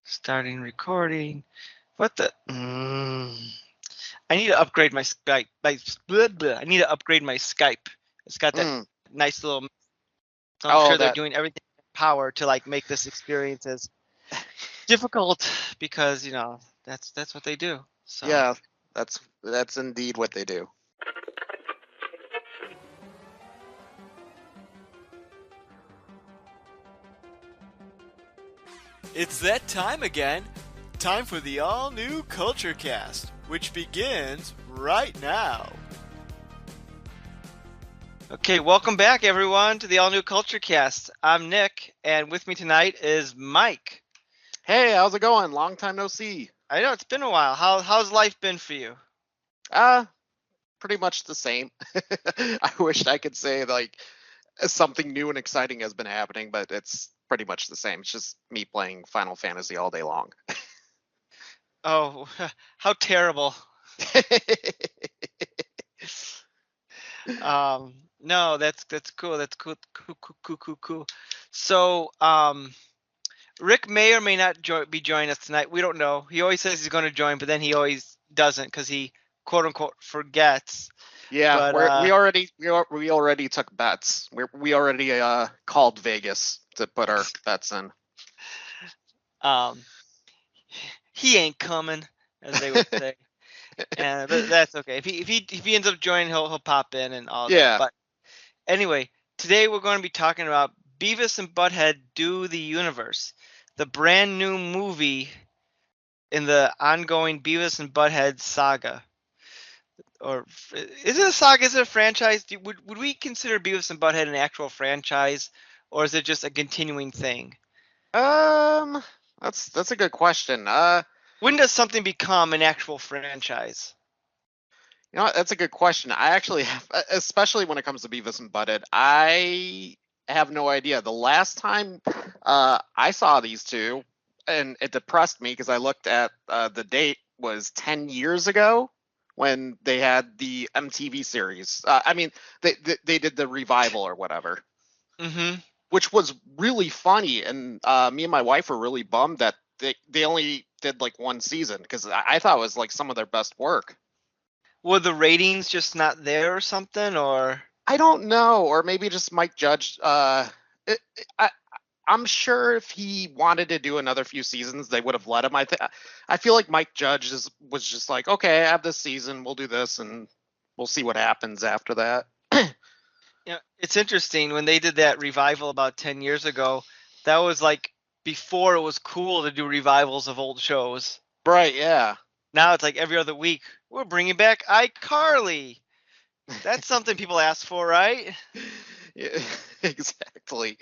Starting recording. What the? I need to upgrade my Skype. I need to upgrade my Skype. It's got that nice little. So I'm sure they're doing everything in power to like make this experience as difficult because that's what they do. So. Yeah, that's indeed what they do. It's that time again. Time for the all-new Culture Cast, which begins right now. Okay, welcome back everyone to the all-new Culture Cast. I'm Nick, and with me tonight is Mike. Hey, how's it going? Long time no see. I know, it's been a while. How's life been for you? Pretty much the same. I wish I could say like something new and exciting has been happening, but it's pretty much the same. It's just me playing Final Fantasy all day long. Oh, how terrible. No, that's cool. That's cool. So, Rick may or may not be joining us tonight. We don't know. He always says he's going to join, but then he always doesn't because he quote unquote forgets. Yeah, but, we already took bets. We already called Vegas to put our bets in. He ain't coming, as they would say. But that's okay. If he ends up joining, he'll pop in and all that. But anyway, today we're going to be talking about Beavis and Butthead Do the Universe, the brand new movie in the ongoing Beavis and Butthead saga. Or is it a saga? Is it a franchise? Would we consider Beavis and Butthead an actual franchise, or is it just a continuing thing? That's a good question. When does something become an actual franchise? You know what? That's a good question. I actually have, especially when it comes to Beavis and Butthead, I have no idea. The last time I saw these two, and it depressed me because I looked at the date was 10 years ago when they had the MTV series. I mean, they did the revival or whatever, which was really funny. And me and my wife were really bummed that they only did like one season because I thought it was like some of their best work. Were the ratings just not there or something, or? I don't know, or maybe just Mike Judge. I'm sure if he wanted to do another few seasons, they would have let him. I feel like Mike Judge was just like, okay, I have this season, we'll do this, and we'll see what happens after that. It's interesting when they did that revival about 10 years ago. That was like before it was cool to do revivals of old shows. Right, yeah. Now it's like every other week, we're bringing back iCarly. That's something people ask for, right? Yeah, exactly.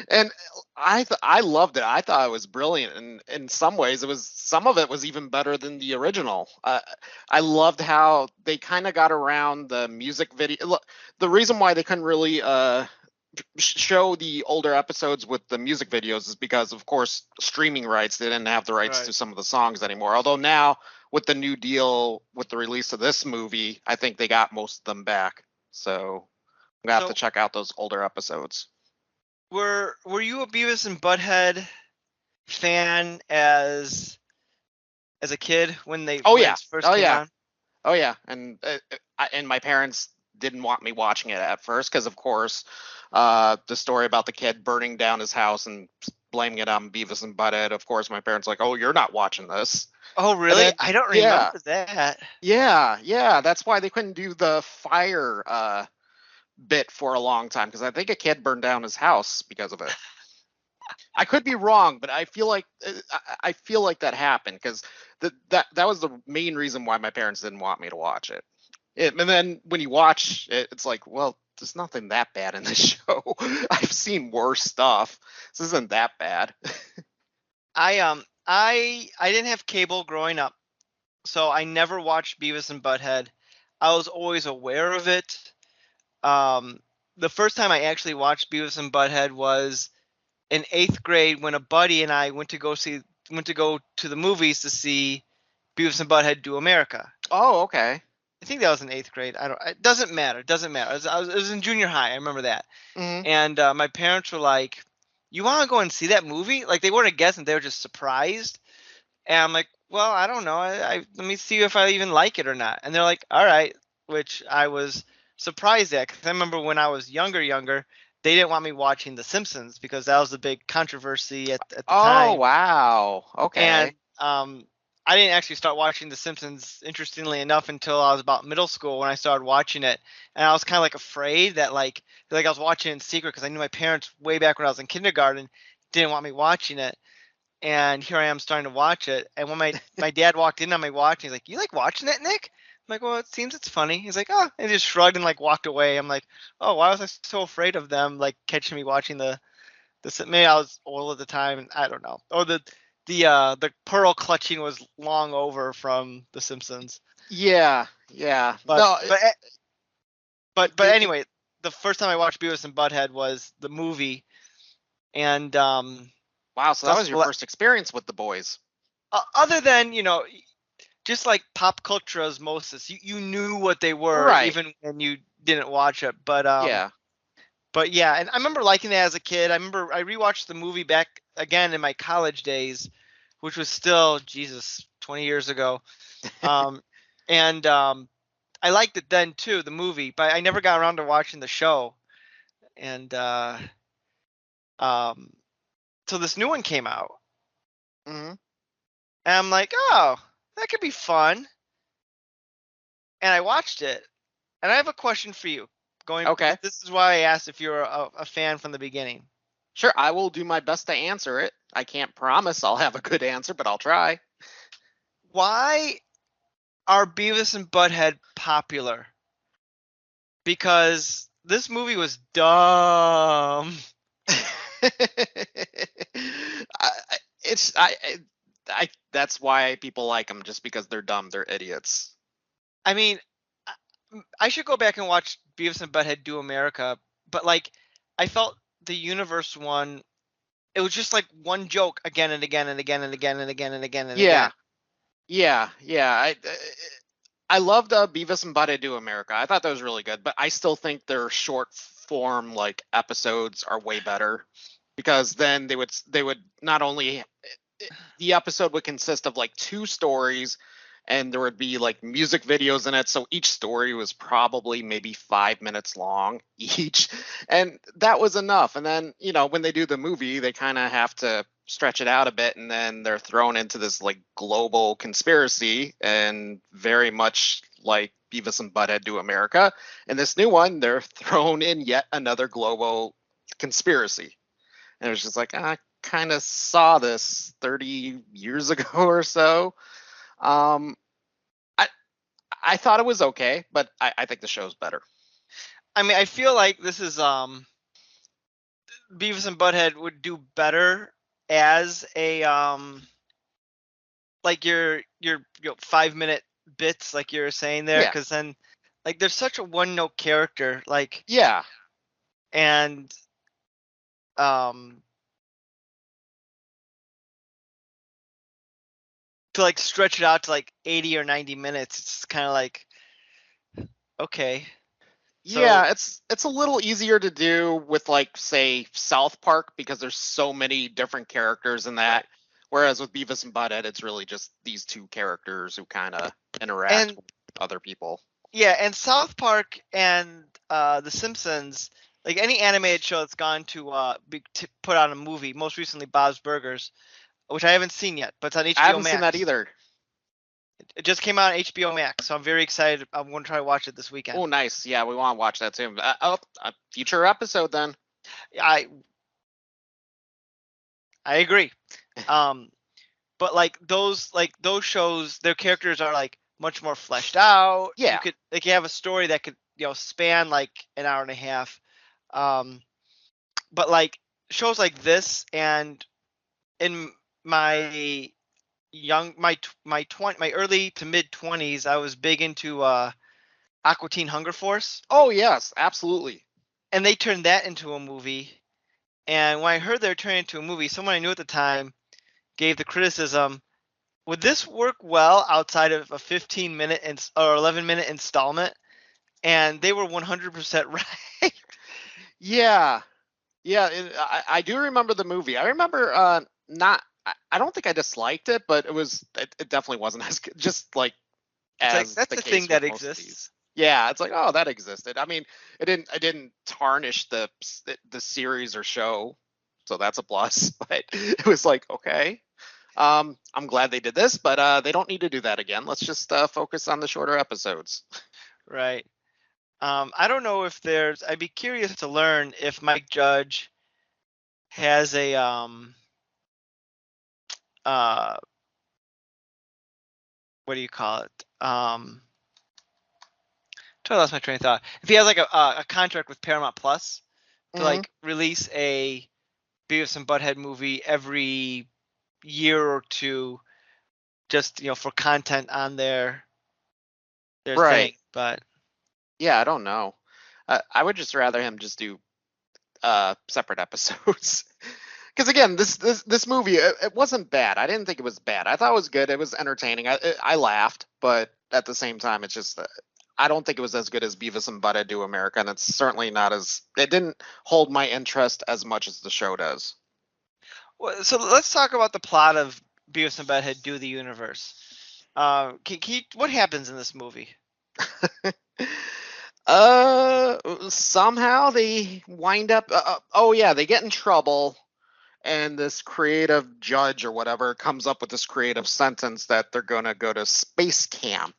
And I loved it. I thought it was brilliant, and in some ways, some of it was even better than the original. I loved how they kind of got around the music video. Look, the reason why they couldn't really show the older episodes with the music videos is because, of course, streaming rights. They didn't have the rights to some of the songs anymore. Although now, with the new deal with the release of this movie, I think they got most of them back. So I'm gonna have to check out those older episodes. Were you a Beavis and Butthead fan as a kid when they first came on? Oh yeah, and my parents didn't want me watching it at first because, of course, the story about the kid burning down his house and blaming it on Beavis and Butthead. Of course, my parents were like, "Oh, you're not watching this." Oh, really? Then, I don't remember that. Yeah. That's why they couldn't do the fire bit for a long time, because I think a kid burned down his house because of it. I could be wrong, but I feel like that happened because that was the main reason why my parents didn't want me to watch it. And then when you watch it, it's like, well, there's nothing that bad in this show. I've seen worse stuff. This isn't that bad. I didn't have cable growing up, so I never watched Beavis and Butthead. I was always aware of it. The first time I actually watched Beavis and Butthead was in 8th grade when a buddy and I went to go to the movies to see Beavis and Butthead Do America. Oh, okay. I think that was in 8th grade. It doesn't matter. It was in junior high. I remember that. Mm-hmm. And my parents were like, you want to go and see that movie? Like, they weren't guessing, they were just surprised. And I'm like, well, I don't know. Let me see if I even like it or not. And they're like, all right, which I was surprised at, because I remember when I was younger, they didn't want me watching The Simpsons because that was the big controversy at the time. Oh, wow. And Okay. I didn't actually start watching The Simpsons, interestingly enough, until I was about middle school when I started watching it. And I was kind of like afraid that like I was watching it in secret, because I knew my parents way back when I was in kindergarten didn't want me watching it. And here I am starting to watch it. And when my dad walked in on me watching, he's like, "You like watching it, Nick?" I'm like, "Well, it seems it's funny." He's like, "Oh," and he just shrugged and like walked away. I'm like, "Oh, why was I so afraid of them like catching me watching the maybe I was old at the time, and I don't know." Or the pearl clutching was long over from The Simpsons. Yeah. Yeah. But No. but anyway, the first time I watched Beavis and Butthead was the movie, and Wow. So that was your first experience with the boys. Other than, just like pop culture osmosis, you knew what they were, Right. even when you didn't watch it. But yeah. But yeah, and I remember liking it as a kid. I remember I rewatched the movie back again in my college days, which was still, Jesus, 20 years ago. And I liked it then too, the movie, but I never got around to watching the show. And so this new one came out, Mm-hmm. and I'm like, oh, that could be fun. And I watched it, and I have a question for you. Okay. This is why I asked if you're a fan from the beginning. Sure, I will do my best to answer it. I can't promise I'll have a good answer, but I'll try. Why are Beavis and Butthead popular? Because this movie was dumb. That's why people like them, just because they're dumb. They're idiots. I mean, I should go back and watch Beavis and Butthead Do America, but like, I felt the universe one, it was just like one joke again and again and again and again and again and again and Yeah. again. Yeah. I loved Beavis and Butthead Do America. I thought that was really good, but I still think their short form like episodes are way better, because then they would not only, the episode would consist of like 2 stories, and there would be like music videos in it, so each story was probably maybe 5 minutes long each, and that was enough. And then, when they do the movie, they kind of have to stretch it out a bit, and then they're thrown into this like global conspiracy, and very much like Beavis and Butthead Do America. And this new one, they're thrown in yet another global conspiracy. And it was just like, I kind of saw this 30 years ago or so. I thought it was okay, but I think the show's better. I mean, I feel like this is Beavis and Butthead would do better as a like your 5-minute bits, like you were saying there, because then like there's such a one note character, like, and to like stretch it out to like 80 or 90 minutes, it's kind of like, okay. Yeah, it's a little easier to do with, like, say, South Park, because there's so many different characters in that. Right. Whereas with Beavis and Butthead, it's really just these 2 characters who kind of interact with other people. Yeah, and South Park and The Simpsons, like any animated show that's gone to put on a movie, most recently Bob's Burgers, which I haven't seen yet, but it's on HBO Max. I haven't seen that either. It just came out on HBO Max, so I'm very excited. I'm going to try to watch it this weekend. Oh, nice. Yeah, we want to watch that too. A future episode then. I agree. But like those shows, their characters are like much more fleshed out. Yeah. You have a story that could, span like an hour and a half. But like shows like this, and in my early to mid 20s, I was big into Aqua Teen Hunger Force. Oh yes, absolutely. And they turned that into a movie. And when I heard they were turning it into a movie, someone I knew at the time gave the criticism, would this work well outside of a 15-minute or 11-minute installment? And they were 100% right. Yeah. Yeah, I do remember the movie. I remember not. I don't think I disliked it, but it definitely wasn't as good, just like It's like as that's the a thing case with that most of exists. these. Yeah, it's like, oh, that existed. I mean, it didn't tarnish the series or show, so that's a plus. But it was like, okay, I'm glad they did this, but they don't need to do that again. Let's just focus on the shorter episodes. Right. I don't know if there's. I'd be curious to learn if Mike Judge has a uh what do you call it? I lost my train of thought. If he has like a contract with Paramount Plus to Hmm. like release a Beavis and Butthead movie every year or two, just for content on their Right. thing. But Yeah, I don't know. I would just rather him just do separate episodes. Because again, this movie, it wasn't bad. I didn't think it was bad. I thought it was good. It was entertaining. I laughed, but at the same time, it's just I don't think it was as good as Beavis and Butthead Do America, and it's certainly not as. It didn't hold my interest as much as the show does. so let's talk about the plot of Beavis and Butthead Do the Universe. What happens in this movie? Somehow they wind up. Oh yeah, they get in trouble, and this creative judge or whatever comes up with this creative sentence that they're gonna go to space camp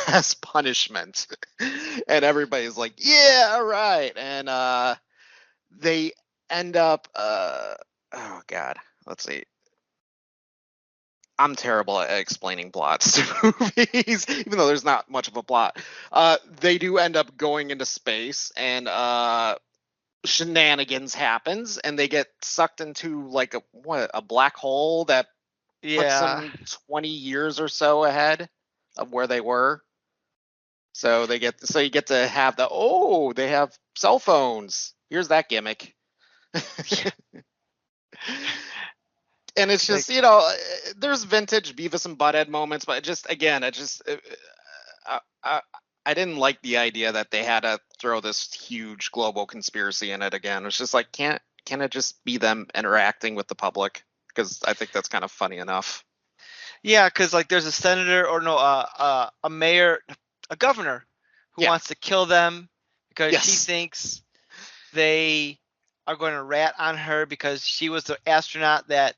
as punishment. And everybody's like, yeah, all right. And they end up oh god, let's see. I'm terrible at explaining plots to movies, even though there's not much of a plot. They do end up going into space, and shenanigans happens, and they get sucked into like a black hole that puts Yeah. them 20 years or so ahead of where they were. So you get to have they have cell phones. Here's that gimmick. And it's Like, just, there's vintage Beavis and Butthead moments, but just again, I, I, I didn't like the idea that they had to throw this huge global conspiracy in it again. It's just like, can't it just be them interacting with the public? Because I think that's kind of funny enough. yeah, because like there's a senator or no, a mayor, a governor who Yeah. wants to kill them because she Yes. thinks they are going to rat on her because she was the astronaut that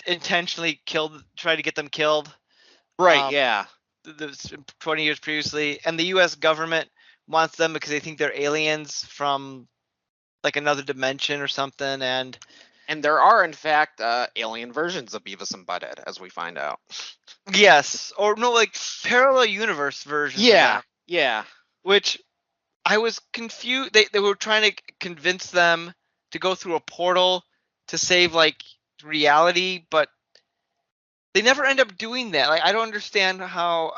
intentionally tried to get them killed. Right. Um, Yeah. 20 years previously, and the U.S. government wants them because they think they're aliens from like another dimension or something. And there are, in fact, alien versions of Beavis and Butthead, as we find out. yes, or no, like parallel universe versions of Yeah. them, Yeah. which I was confused. They were trying to convince them to go through a portal to save like reality, but they never end up doing that. Like I don't understand how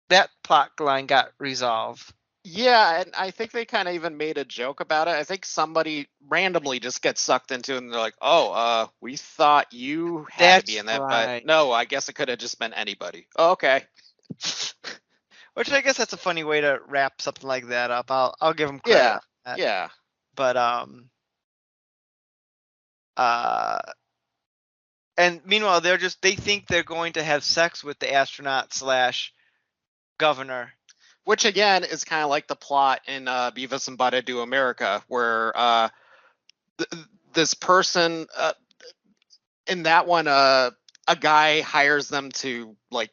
that plot line got resolved. Yeah, and I think they kind of even made a joke about it. I think somebody randomly just gets sucked into it, and they're like, "Oh, we thought you had to be That's in that, but right. no, I guess it could have just been anybody." Oh, okay. Which I guess that's a funny way to wrap something like that up. I'll give them credit Yeah. on that. Yeah. But uh and meanwhile they think they're going to have sex with the astronaut slash governor. Which again is kind of like the plot in Beavis and Butthead Do America, where this person in that one, a guy hires them to like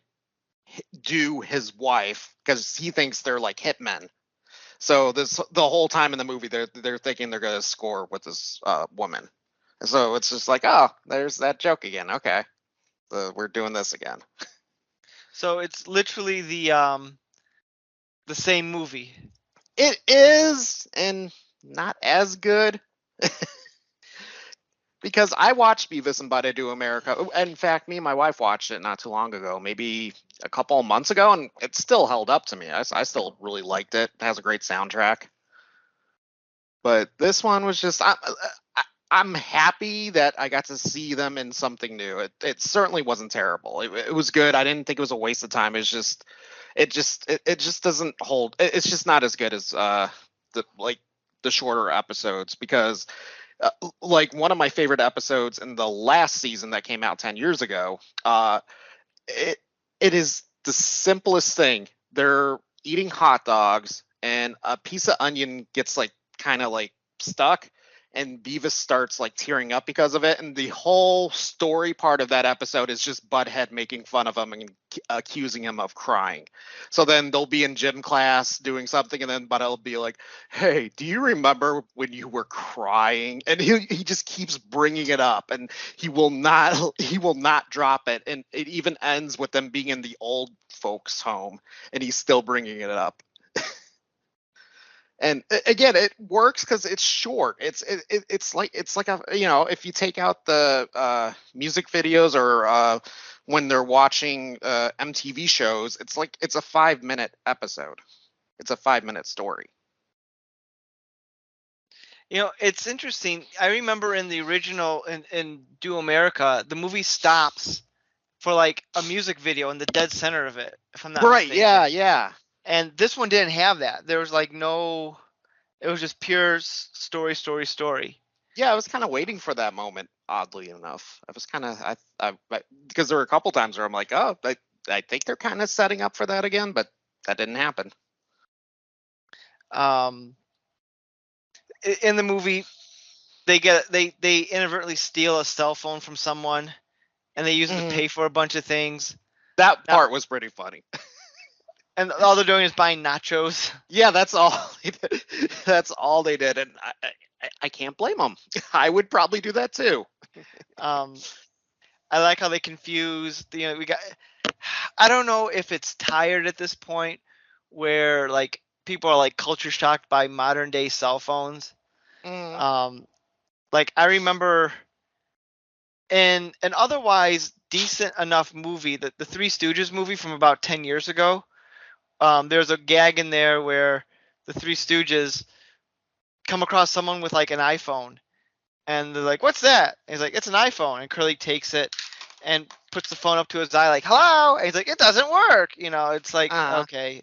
do his wife because he thinks they're like hitmen. So the whole time in the movie, they're thinking they're gonna score with this woman. So it's just like, oh, there's that joke again. Okay, we're doing this again. So it's literally the same movie. It is, and not as good. Because I watched Beavis and Butthead Do America. In fact, me and my wife watched it not too long ago, maybe a couple of months ago, and it still held up to me. I still really liked it. It has a great soundtrack. But this one was just, I'm happy that I got to see them in something new. It certainly wasn't terrible. It was good. I didn't think it was a waste of time. It just doesn't hold. It's just not as good as the like the shorter episodes because like one of my favorite episodes in the last season that came out 10 years ago, it is the simplest thing. They're eating hot dogs and a piece of onion gets like kind of like stuck and Beavis starts like tearing up because of it, and the whole story part of that episode is just Butthead making fun of him and accusing him of crying. So then they'll be in gym class doing something, and then Butthead will be like, "Hey, do you remember when you were crying?" And he just keeps bringing it up, and he will not drop it, and it even ends with them being in the old folks' home, and he's still bringing it up. And again, it works because it's short. It's like a, you know, if you take out the music videos or when they're watching MTV shows, it's like it's a 5-minute episode. It's a 5-minute story. You know, it's interesting. I remember in the original in Do America, the movie stops for like a music video in the dead center of it, if I'm not mistaken. Yeah. And this one didn't have that. There was like no. It was just pure story. Yeah, I was kind of waiting for that moment. Oddly enough, I was kind of I because there were a couple times where I'm like, oh, I think they're kind of setting up for that again, but that didn't happen. In the movie, they inadvertently steal a cell phone from someone, and they use it to pay for a bunch of things. That part was pretty funny. And all they're doing is buying nachos. Yeah, that's all. That's all they did, and I can't blame them. I would probably do that too. I like how they confuse. You know, I don't know if it's tired at this point, where like people are like culture shocked by modern day cell phones. Like I remember in an otherwise decent enough movie, the Three Stooges movie from about 10 years ago. There's a gag in there where the Three Stooges come across someone with like an iPhone, and they're like, "What's that?" And he's like, "It's an iPhone." And Curly takes it and puts the phone up to his eye, like, "Hello." And he's like, "It doesn't work." You know, it's like, okay,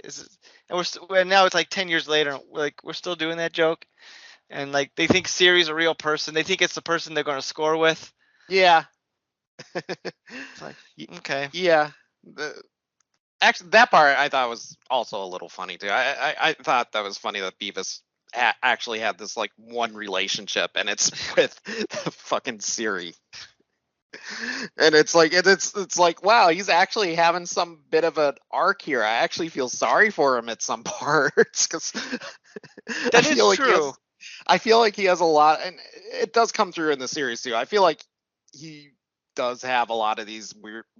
and now it's like 10 years later, we're still doing that joke, and like they think Siri's a real person. They think it's the person they're going to score with. Yeah. It's like, okay. Yeah. Actually, that part I thought was also a little funny too. I thought that was funny that Beavis actually had this like one relationship, and it's with the fucking Siri. And it's like it's like, wow, he's actually having some bit of an arc here. I actually feel sorry for him at some parts because that is true. I feel like he has a lot, and it does come through in the series too. I feel like he does have a lot of these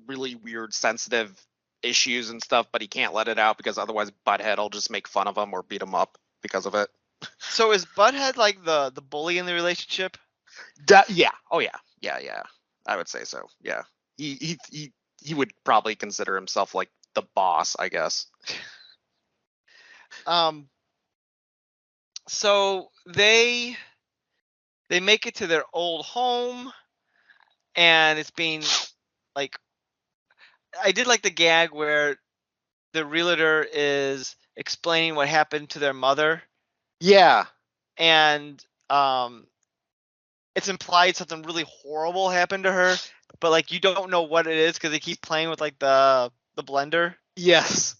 really weird, sensitive issues and stuff, but he can't let it out because otherwise Butthead will just make fun of him or beat him up because of it. So is Butthead like the bully in the relationship? Yeah. Oh yeah. Yeah. I would say so. Yeah. He would probably consider himself like the boss, I guess. So they make it to their old home, and it's being like, I did like the gag where the realtor is explaining what happened to their mother. Yeah. And it's implied something really horrible happened to her, but like you don't know what it is because they keep playing with like the blender. Yes.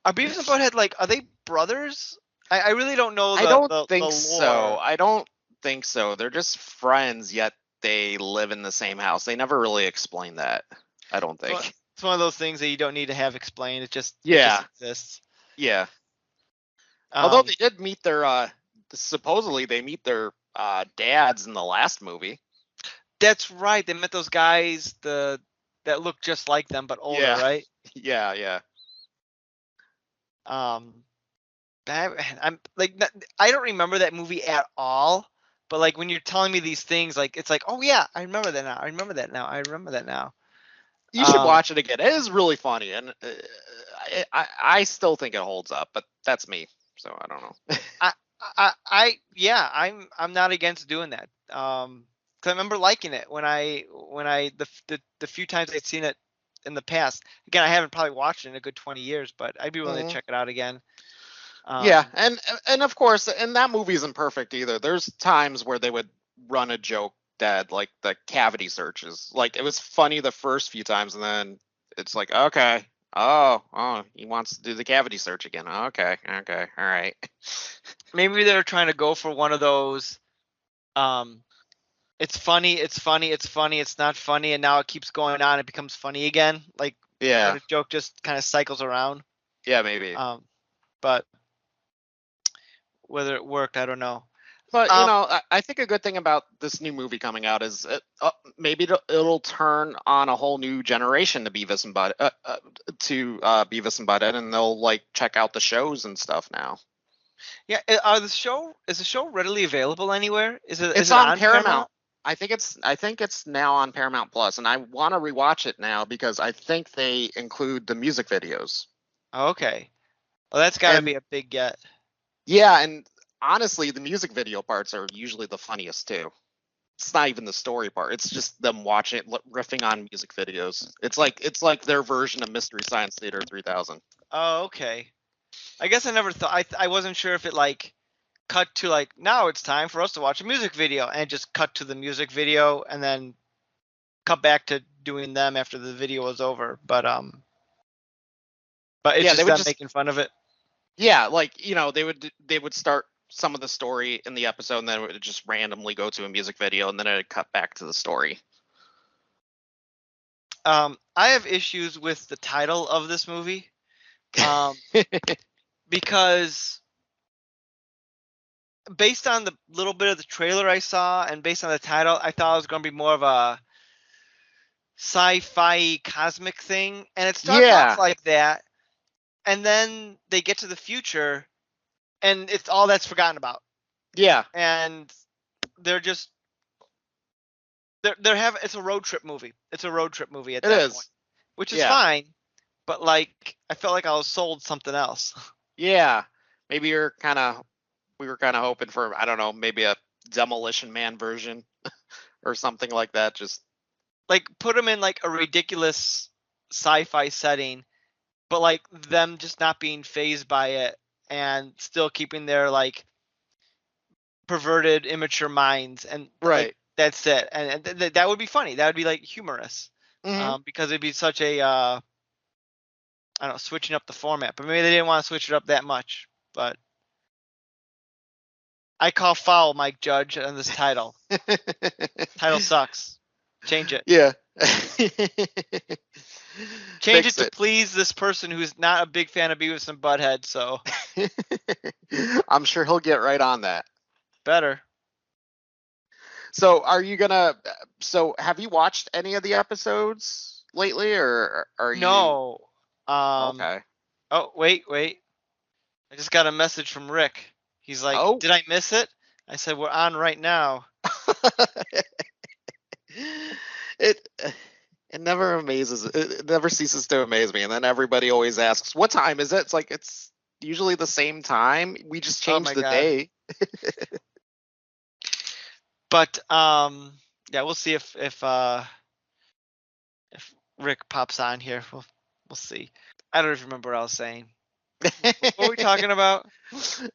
Are Beavis and Butthead like, are they brothers? I really don't know. I don't think so. I don't think so. They're just friends, yet they live in the same house. They never really explain that. I don't think. It's one of those things that you don't need to have explained. It just exists. Yeah. Although they did meet their supposedly they meet their dads in the last movie. That's right. They met those guys that look just like them but older, right? Yeah. I'm like, I don't remember that movie at all. But like when you're telling me these things, like it's like, oh yeah, I remember that now. You should watch it again. It is really funny, and I still think it holds up. But that's me, so I don't know. I'm not against doing that. Cause I remember liking it when the few times I'd seen it in the past. Again, I haven't probably watched it in a good 20 years, but I'd be willing to check it out again. Yeah, and of course, and that movie isn't perfect either. There's times where they would run a joke that like the cavity searches. Like it was funny the first few times, and then it's like, okay, oh, he wants to do the cavity search again. Okay, all right. Maybe they're trying to go for one of those. It's funny, it's funny, it's funny, it's not funny, and now it keeps going on. It becomes funny again. Like Yeah, when a joke just kind of cycles around. yeah, maybe. But whether it worked, I don't know. But I think a good thing about this new movie coming out is maybe it'll turn on a whole new generation to Beavis and Beavis and Butthead, and they'll like check out the shows and stuff now. Yeah, is the show readily available anywhere? It's on Paramount. I think it's now on Paramount Plus, and I want to rewatch it now because I think they include the music videos. Oh, okay. Well, that's got to be a big get. Yeah, and honestly, the music video parts are usually the funniest too. It's not even the story part. It's just them watching it, riffing on music videos. It's like their version of Mystery Science Theater 3000. Oh, okay. I guess I never thought. I wasn't sure if it like cut to like now it's time for us to watch a music video and just cut to the music video and then cut back to doing them after the video was over. But it's just them making fun of it. Yeah, like they would start some of the story in the episode, and then it would just randomly go to a music video, and then it would cut back to the story. I have issues with the title of this movie, because based on the little bit of the trailer I saw, and based on the title, I thought it was going to be more of a sci-fi cosmic thing, and it starts off like that, and then they get to the future, and it's all that's forgotten about. Yeah. And they're just it's a road trip movie. It's a road trip movie at that point, which is fine, but like I felt like I was sold something else. Yeah, maybe we were kind of hoping for, I don't know, maybe a Demolition Man version or something like that. Just like put them in like a ridiculous sci-fi setting, but like them just not being fazed by it and still keeping their like perverted, immature minds, and like, that's it. And that would be funny. That would be like humorous, because it'd be such a I don't know, switching up the format. But maybe they didn't want to switch it up that much. But I call foul, Mike Judge, on this title. Title sucks. Change it. Yeah. Change it to please this person who's not a big fan of Beavis and Butthead. So I'm sure he'll get right on that. Better. So have you watched any of the episodes lately, or are you? No. Okay. Oh, wait. I just got a message from Rick. He's like, Did I miss it? I said, we're on right now. It never amazes. It never ceases to amaze me. And then everybody always asks, what time is it? It's like, it's usually the same time. We just changed the day. But yeah, we'll see if Rick pops on here. We'll see. I don't even remember what I was saying. What were we talking about?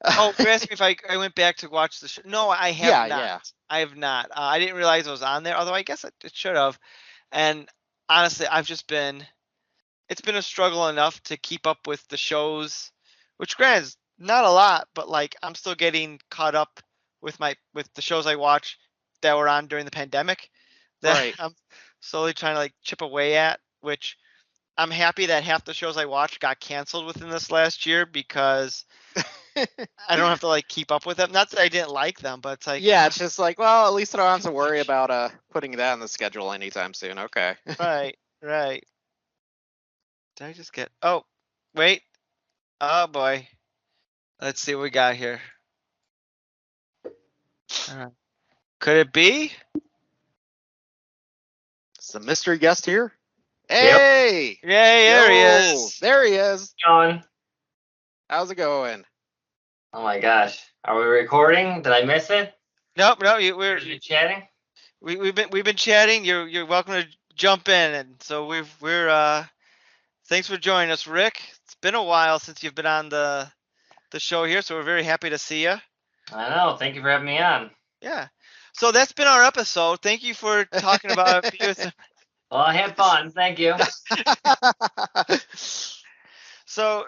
Oh, you asked me if I went back to watch the show. No, I have not. Yeah. I have not. I didn't realize it was on there, although I guess it should have. And honestly, it's been a struggle enough to keep up with the shows, which granted is not a lot, but like I'm still getting caught up with the shows I watch that were on during the pandemic that I'm slowly trying to like chip away at, which I'm happy that half the shows I watched got canceled within this last year because I don't have to like keep up with them. Not that I didn't like them, but it's like, it's just like, well, at least I don't have to worry about putting that on the schedule anytime soon. Okay. Right. Did I just get? Oh, wait. Oh boy. Let's see what we got here. Could it be? It's a mystery guest here. Hey! Yep. Yay, there he is. There he is. John. How's it going? Oh my gosh. Are we recording? Did I miss it? Nope. We're chatting. We've been chatting. You're welcome to jump in, and so we're thanks for joining us, Rick. It's been a while since you've been on the the show here, so we're very happy to see you. I know. Thank you for having me on. Yeah. So that's been our episode. Thank you for talking about Beavis. Well, I had fun. Thank you. So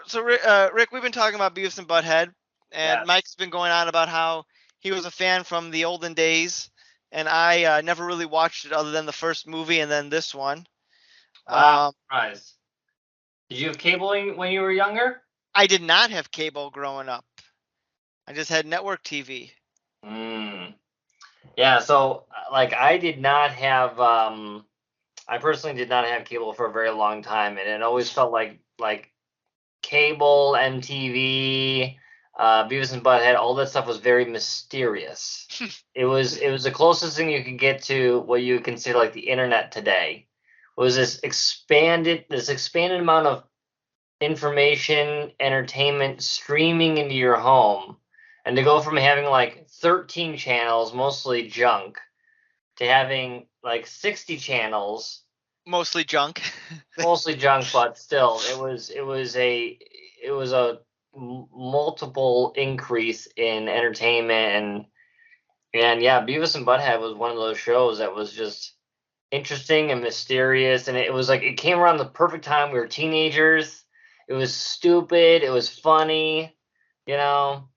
Rick, we've been talking about Beavis and Butthead, and Yes. Mike's been going on about how he was a fan from the olden days, and I never really watched it other than the first movie and then this one. Wow, surprise. Did you have cable when you were younger? I did not have cable growing up. I just had network TV. Yeah, so like I did not have I personally did not have cable for a very long time, and it always felt like cable, MTV, Beavis and Butthead, all that stuff was very mysterious. It was the closest thing you could get to what you would consider like the internet today. It was this expanded amount of information, entertainment streaming into your home, and to go from having like 13 channels, mostly junk, to having like 60 channels, mostly junk. mostly junk, but still, it was a multiple increase in entertainment, and yeah, Beavis and Butthead was one of those shows that was just interesting and mysterious, and it was like it came around the perfect time. We were teenagers. It was stupid. It was funny. You know,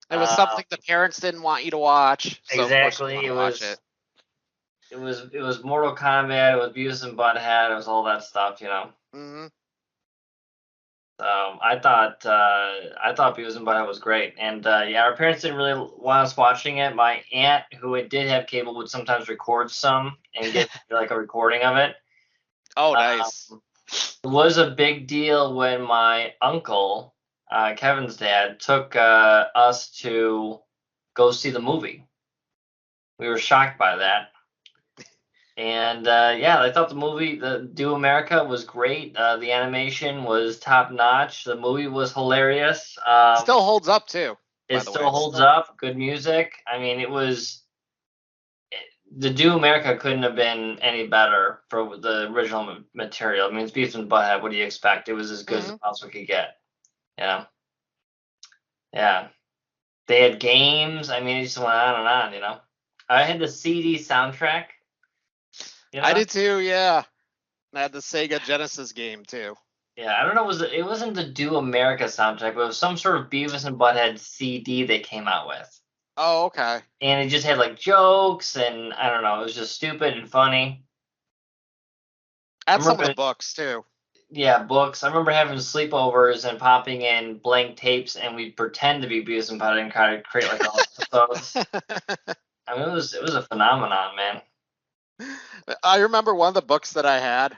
it was something the parents didn't want you to watch. So exactly. It was Mortal Kombat. It was Beavis and Butthead. It was all that stuff. You know. Mm-hmm. So I thought Beavis and Butthead was great, and yeah, our parents didn't really want us watching it. My aunt, who did have cable, would sometimes record some and get like a recording of it. Oh, nice. It was a big deal when my uncle, Kevin's dad, took us to go see the movie. We were shocked by that. And yeah, I thought the movie, the Do America, was great. The animation was top notch. The movie was hilarious. Still holds up too. It still holds up. Good music. I mean, the Do America couldn't have been any better for the original material. I mean, it's Beavis and Butthead. What do you expect? It was as good as it possibly could get. Yeah. They had games. I mean, it just went on and on. You know, I had the CD soundtrack. You know? I did too, yeah. I had the Sega Genesis game too. Yeah, I don't know. It wasn't the Do America soundtrack, but it was some sort of Beavis and Butthead CD they came out with. Oh, okay. And it just had like jokes, and I don't know. It was just stupid and funny. I had some of the books too. Yeah, books. I remember having sleepovers and popping in blank tapes, and we'd pretend to be Beavis and Butthead and kind of create like all episodes. I mean, it was a phenomenon, man. I remember one of the books that I had,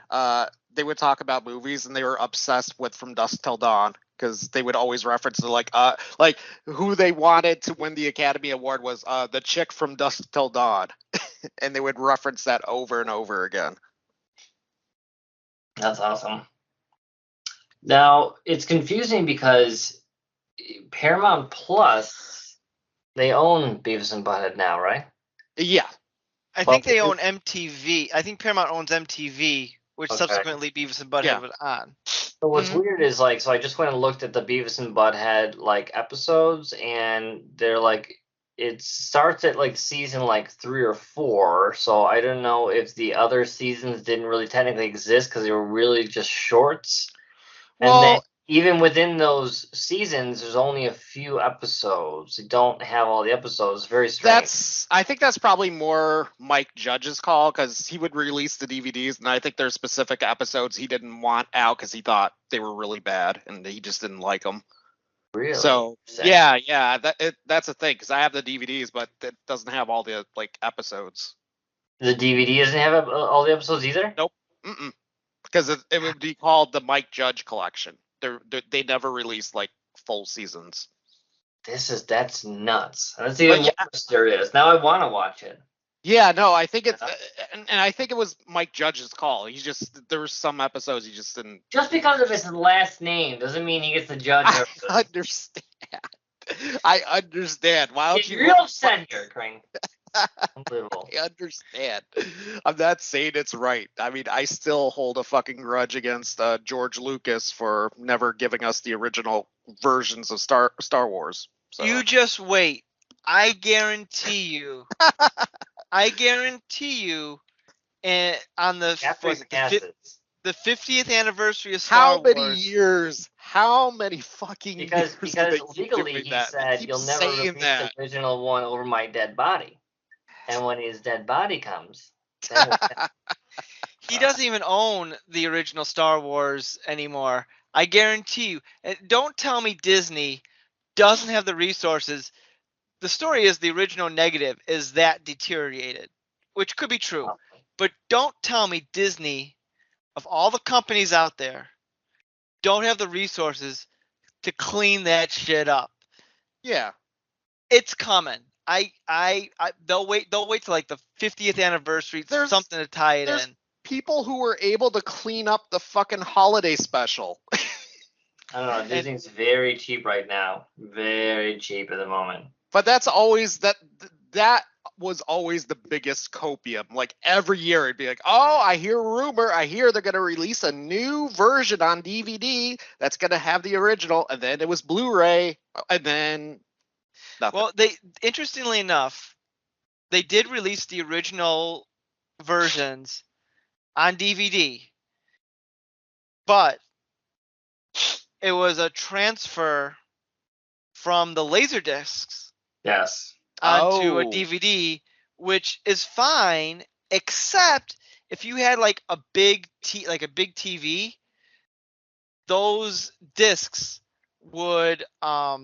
they would talk about movies, and they were obsessed with From Dusk Till Dawn, because they would always reference to like who they wanted to win the Academy Award was the chick from Dusk Till Dawn, and they would reference that over and over again. That's awesome. Now, it's confusing because Paramount Plus, they own Beavis and Butthead now, right? Yeah. I think they own MTV. I think Paramount owns MTV, which subsequently Beavis and Butthead was on. So what's weird is so I just went and looked at the Beavis and Butthead like episodes, and they're like, it starts at like season like 3 or 4. So I don't know if the other seasons didn't really technically exist because they were really just shorts. And then even within those seasons, there's only a few episodes. They don't have all the episodes. It's very strange. I think that's probably more Mike Judge's call, because he would release the DVDs, and I think there's specific episodes he didn't want out because he thought they were really bad and he just didn't like them. Really? So yeah, that's the thing, because I have the DVDs, but it doesn't have all the like episodes. The DVD doesn't have all the episodes either? Nope. Because it would be called the Mike Judge Collection. They never released like full seasons. That's nuts. That's even more mysterious. Now I want to watch it. Yeah, no, I think it's and I think it was Mike Judge's call. There were some episodes he just didn't. Just because of his last name doesn't mean he gets to judge. I understand. Why don't you? You're real upset here, Crane. Unbelievable. I understand. I'm not saying it's right. I mean, I still hold a fucking grudge against George Lucas for never giving us the original versions of Star Wars. So. You just wait. I guarantee you. And on the 50th anniversary of Star Wars. How many years? How many fucking years? Because legally he said you'll never release the original one over my dead body. And when his dead body comes, then he doesn't even own the original Star Wars anymore. I guarantee you. Don't tell me Disney doesn't have the resources. The story is the original negative is that deteriorated, which could be true. But don't tell me Disney, of all the companies out there, don't have the resources to clean that shit up. Yeah. It's coming. They'll wait till like the 50th anniversary, something to tie it in. People who were able to clean up the fucking holiday special. I don't know. Disney's very cheap right now. Very cheap at the moment. But that's always that was always the biggest copium. Like every year it'd be like, oh, I hear a rumor. I hear they're going to release a new version on DVD that's going to have the original. And then it was Blu-ray. And then nothing. Well, interestingly enough, they did release the original versions on DVD. But it was a transfer from the Laserdiscs. Yes. Onto a DVD, which is fine, except if you had like a big TV, those discs would or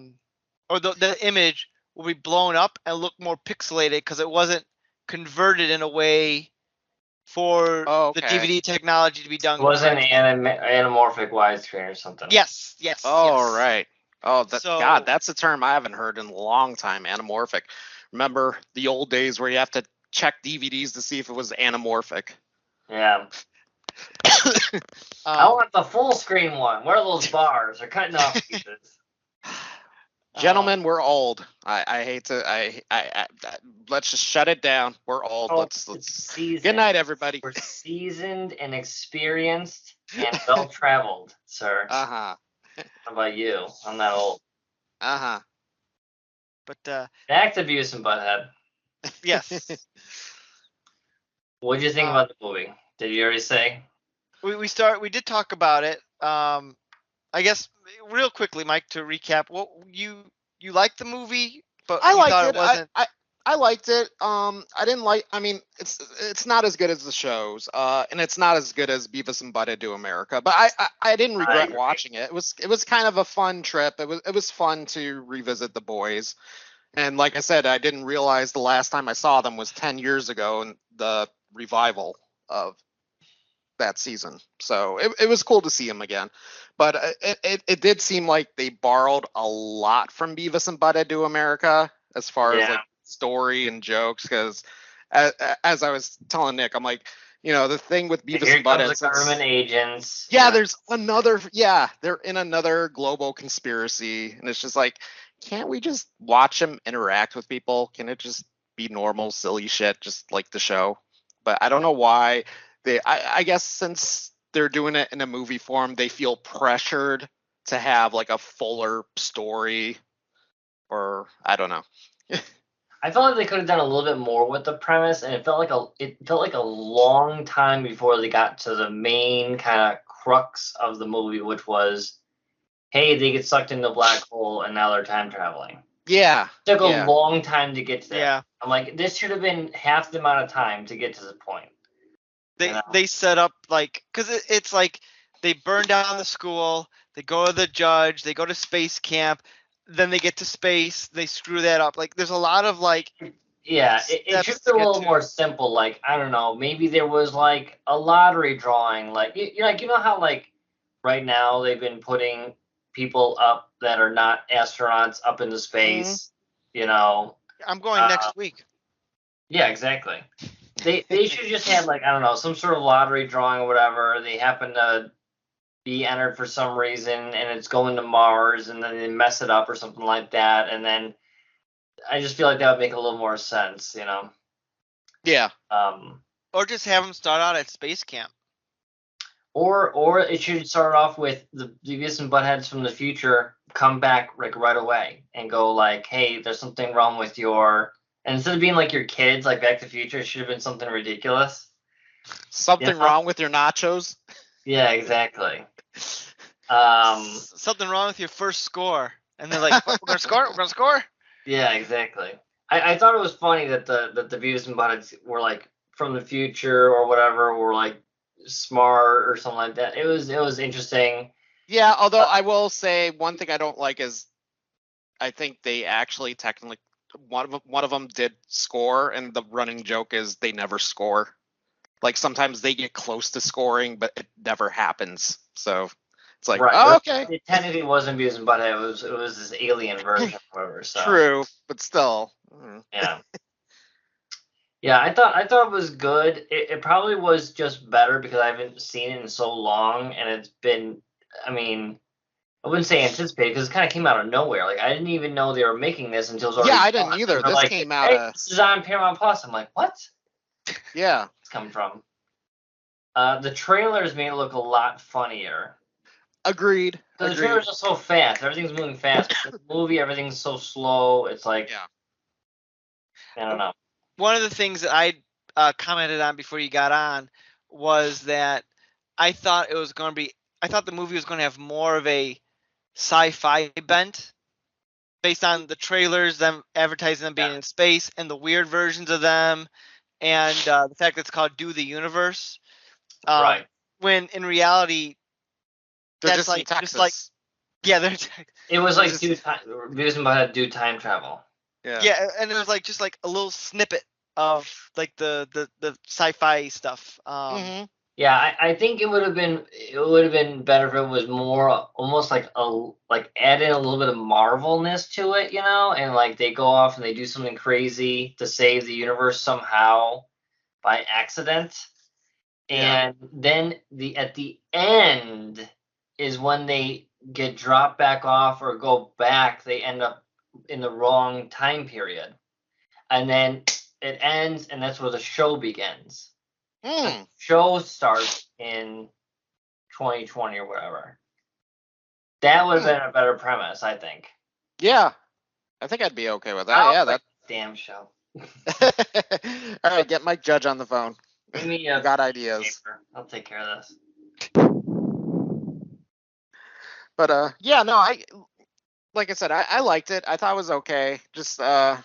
the image will be blown up and look more pixelated because it wasn't converted in a way for the DVD technology to be done. It wasn't anamorphic widescreen or something. Yes. Oh, yes. Right. Oh, God, that's a term I haven't heard in a long time, anamorphic. Remember the old days where you have to check DVDs to see if it was anamorphic? Yeah. I want the full screen one. Where are those bars? They're cutting off pieces. Gentlemen, we're old. I hate to. I let's just shut it down. We're old. Let's. Good night, everybody. We're seasoned and experienced and well traveled, sir. How about you? I'm not old. But back to Beavis and Butthead. Yes. What did you think about the movie? Did you already say? We did talk about it. I guess real quickly, Mike, to recap, what you liked the movie, but I liked thought it wasn't. I liked it. I didn't like. I mean, it's not as good as the shows, and it's not as good as Beavis and Butthead Do America. But I didn't regret watching it. It was kind of a fun trip. It was fun to revisit the boys, and like I said, I didn't realize the last time I saw them was 10 years ago in the revival of that season. So it was cool to see them again. But it did seem like they borrowed a lot from Beavis and Butthead Do America as far as like story and jokes, because as I was telling Nick, I'm like, the thing with Beavis and Butthead, the government agents. Yeah, there's another. Yeah, they're in another global conspiracy, and it's just like, can't we just watch them interact with people? Can it just be normal, silly shit, just like the show? But I don't know why I guess since they're doing it in a movie form, they feel pressured to have like a fuller story, or I don't know. I felt like they could have done a little bit more with the premise, and it felt like a long time before they got to the main kind of crux of the movie, which was, hey, they get sucked into a black hole and now they're time traveling. Yeah. It took a long time to get to that. Yeah. I'm like, this should have been half the amount of time to get to the point. They set up like, because it's like they burn down the school, they go to the judge, they go to space camp, then they get to space, they screw that up. Like, there's a lot of like. Yeah, it should be a little more simple. Like, I don't know, maybe there was like a lottery drawing. Like, you know how like right now they've been putting people up that are not astronauts up into space. Mm-hmm. I'm going next week. Yeah, exactly. They should just have like, I don't know, some sort of lottery drawing or whatever. They happen to be entered for some reason and it's going to Mars, and then they mess it up or something like that, and then I just feel like that would make a little more sense, Yeah. Or just have them start out at space camp. Or it should start off with the Beavis and Buttheads from the future come back like right away and go like, hey, there's something wrong with your. And instead of being like your kids, like Back to the Future, it should have been something ridiculous. Something wrong with your nachos? Yeah, exactly. Something wrong with your first score, and they're like, "We're gonna score. We're gonna score." Yeah, exactly. I thought it was funny that the Beavis and Butthead were like from the future or whatever, were like smart or something like that. It was interesting. Yeah, although I will say one thing I don't like is I think they actually technically one of them did score, and the running joke is they never score. Like sometimes they get close to scoring, but it never happens. So it's like, Right. oh, okay. It technically wasn't Beavis and Butthead. It was this alien version or whatever. So. True, but still. Yeah. Yeah, I thought it was good. It probably was just better because I haven't seen it in so long, and it's been. I mean, I wouldn't say anticipated because it kind of came out of nowhere. Like I didn't even know they were making this until it was already. Yeah, I didn't either. This like, came out. Hey, this is on Paramount Plus. I'm like, what? Yeah. It's coming from. The trailers made it look a lot funnier. Agreed. Because the trailers are so fast. Everything's moving fast. But the movie, everything's so slow. It's like, I don't know. One of the things that I commented on before you got on was that I thought it was going to be. I thought the movie was going to have more of a sci-fi bent, based on the trailers, them advertising them being in space, and the weird versions of them, and the fact that it's called "Do the Universe." Right. When in reality, they're that's just in Texas. just like, yeah, they're. It was like Beavis and Butthead do time travel. Yeah, and it was like just like a little snippet of like the sci-fi stuff. Yeah, I think it would have been better if it was more almost like add in a little bit of Marvelness to it, and like they go off and they do something crazy to save the universe somehow by accident. And then at the end is when they get dropped back off or go back, they end up in the wrong time period. And then it ends, and that's where the show begins. The show starts in 2020 or whatever. That would have been a better premise, I think. Yeah. I think I'd be okay with that. Yeah, that damn show. All right, get Mike Judge on the phone. Give me got ideas. Paper. I'll take care of this. But yeah, no, like I said, I liked it. I thought it was okay. Just I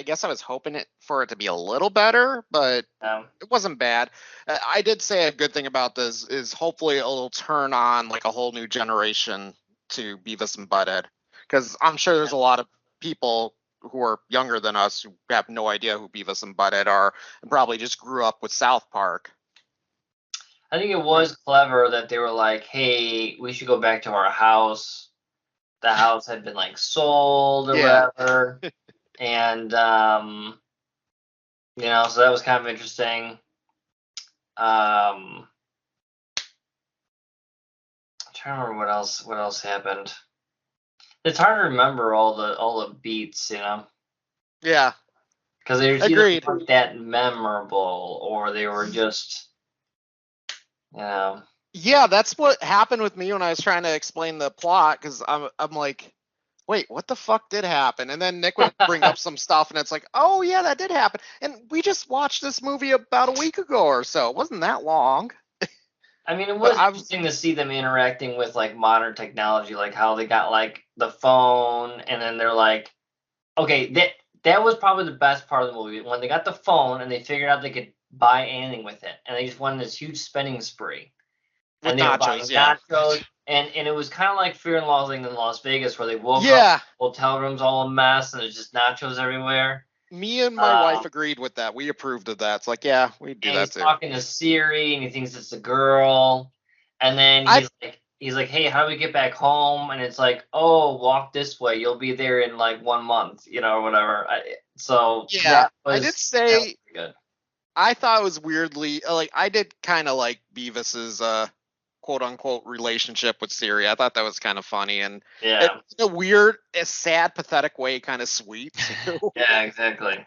guess I was hoping for it to be a little better, but it wasn't bad. I did say a good thing about this is hopefully it'll turn on like a whole new generation to Beavis and Butthead, because I'm sure there's a lot of people who are younger than us who have no idea who Beavis and Butthead are and probably just grew up with South Park. I think it was clever that they were like, hey, we should go back to our house. The house had been like sold or whatever. And, so that was kind of interesting. I'm trying to remember what else happened. It's hard to remember all the beats, Yeah. Because they were either not that memorable or they were just, Yeah, that's what happened with me when I was trying to explain the plot, because I'm like, wait, what the fuck did happen? And then Nick would bring up some stuff, and it's like, oh yeah, that did happen. And we just watched this movie about a week ago or so. It wasn't that long. I mean, it was interesting to see them interacting with like modern technology, like how they got like the phone, and then they're like, okay, that was probably the best part of the movie when they got the phone and they figured out they could buy anything with it, and they just went on this huge spending spree. With and they nachos, were buying nachos, and it was kind of like Fear and Loathing in Las Vegas, where they woke up, hotel rooms all a mess, and there's just nachos everywhere. Me and my wife agreed with that. We approved of that. It's like, yeah, we do that too. He's talking to Siri, and he thinks it's a girl. And then he's like, hey, how do we get back home? And it's like, oh, walk this way. You'll be there in like 1 month, or whatever. I did say good. I thought it was weirdly I did kind of like Beavis's quote unquote relationship with Siri. I thought that was kind of funny and in a weird, sad, pathetic way, kind of sweet. Yeah, exactly.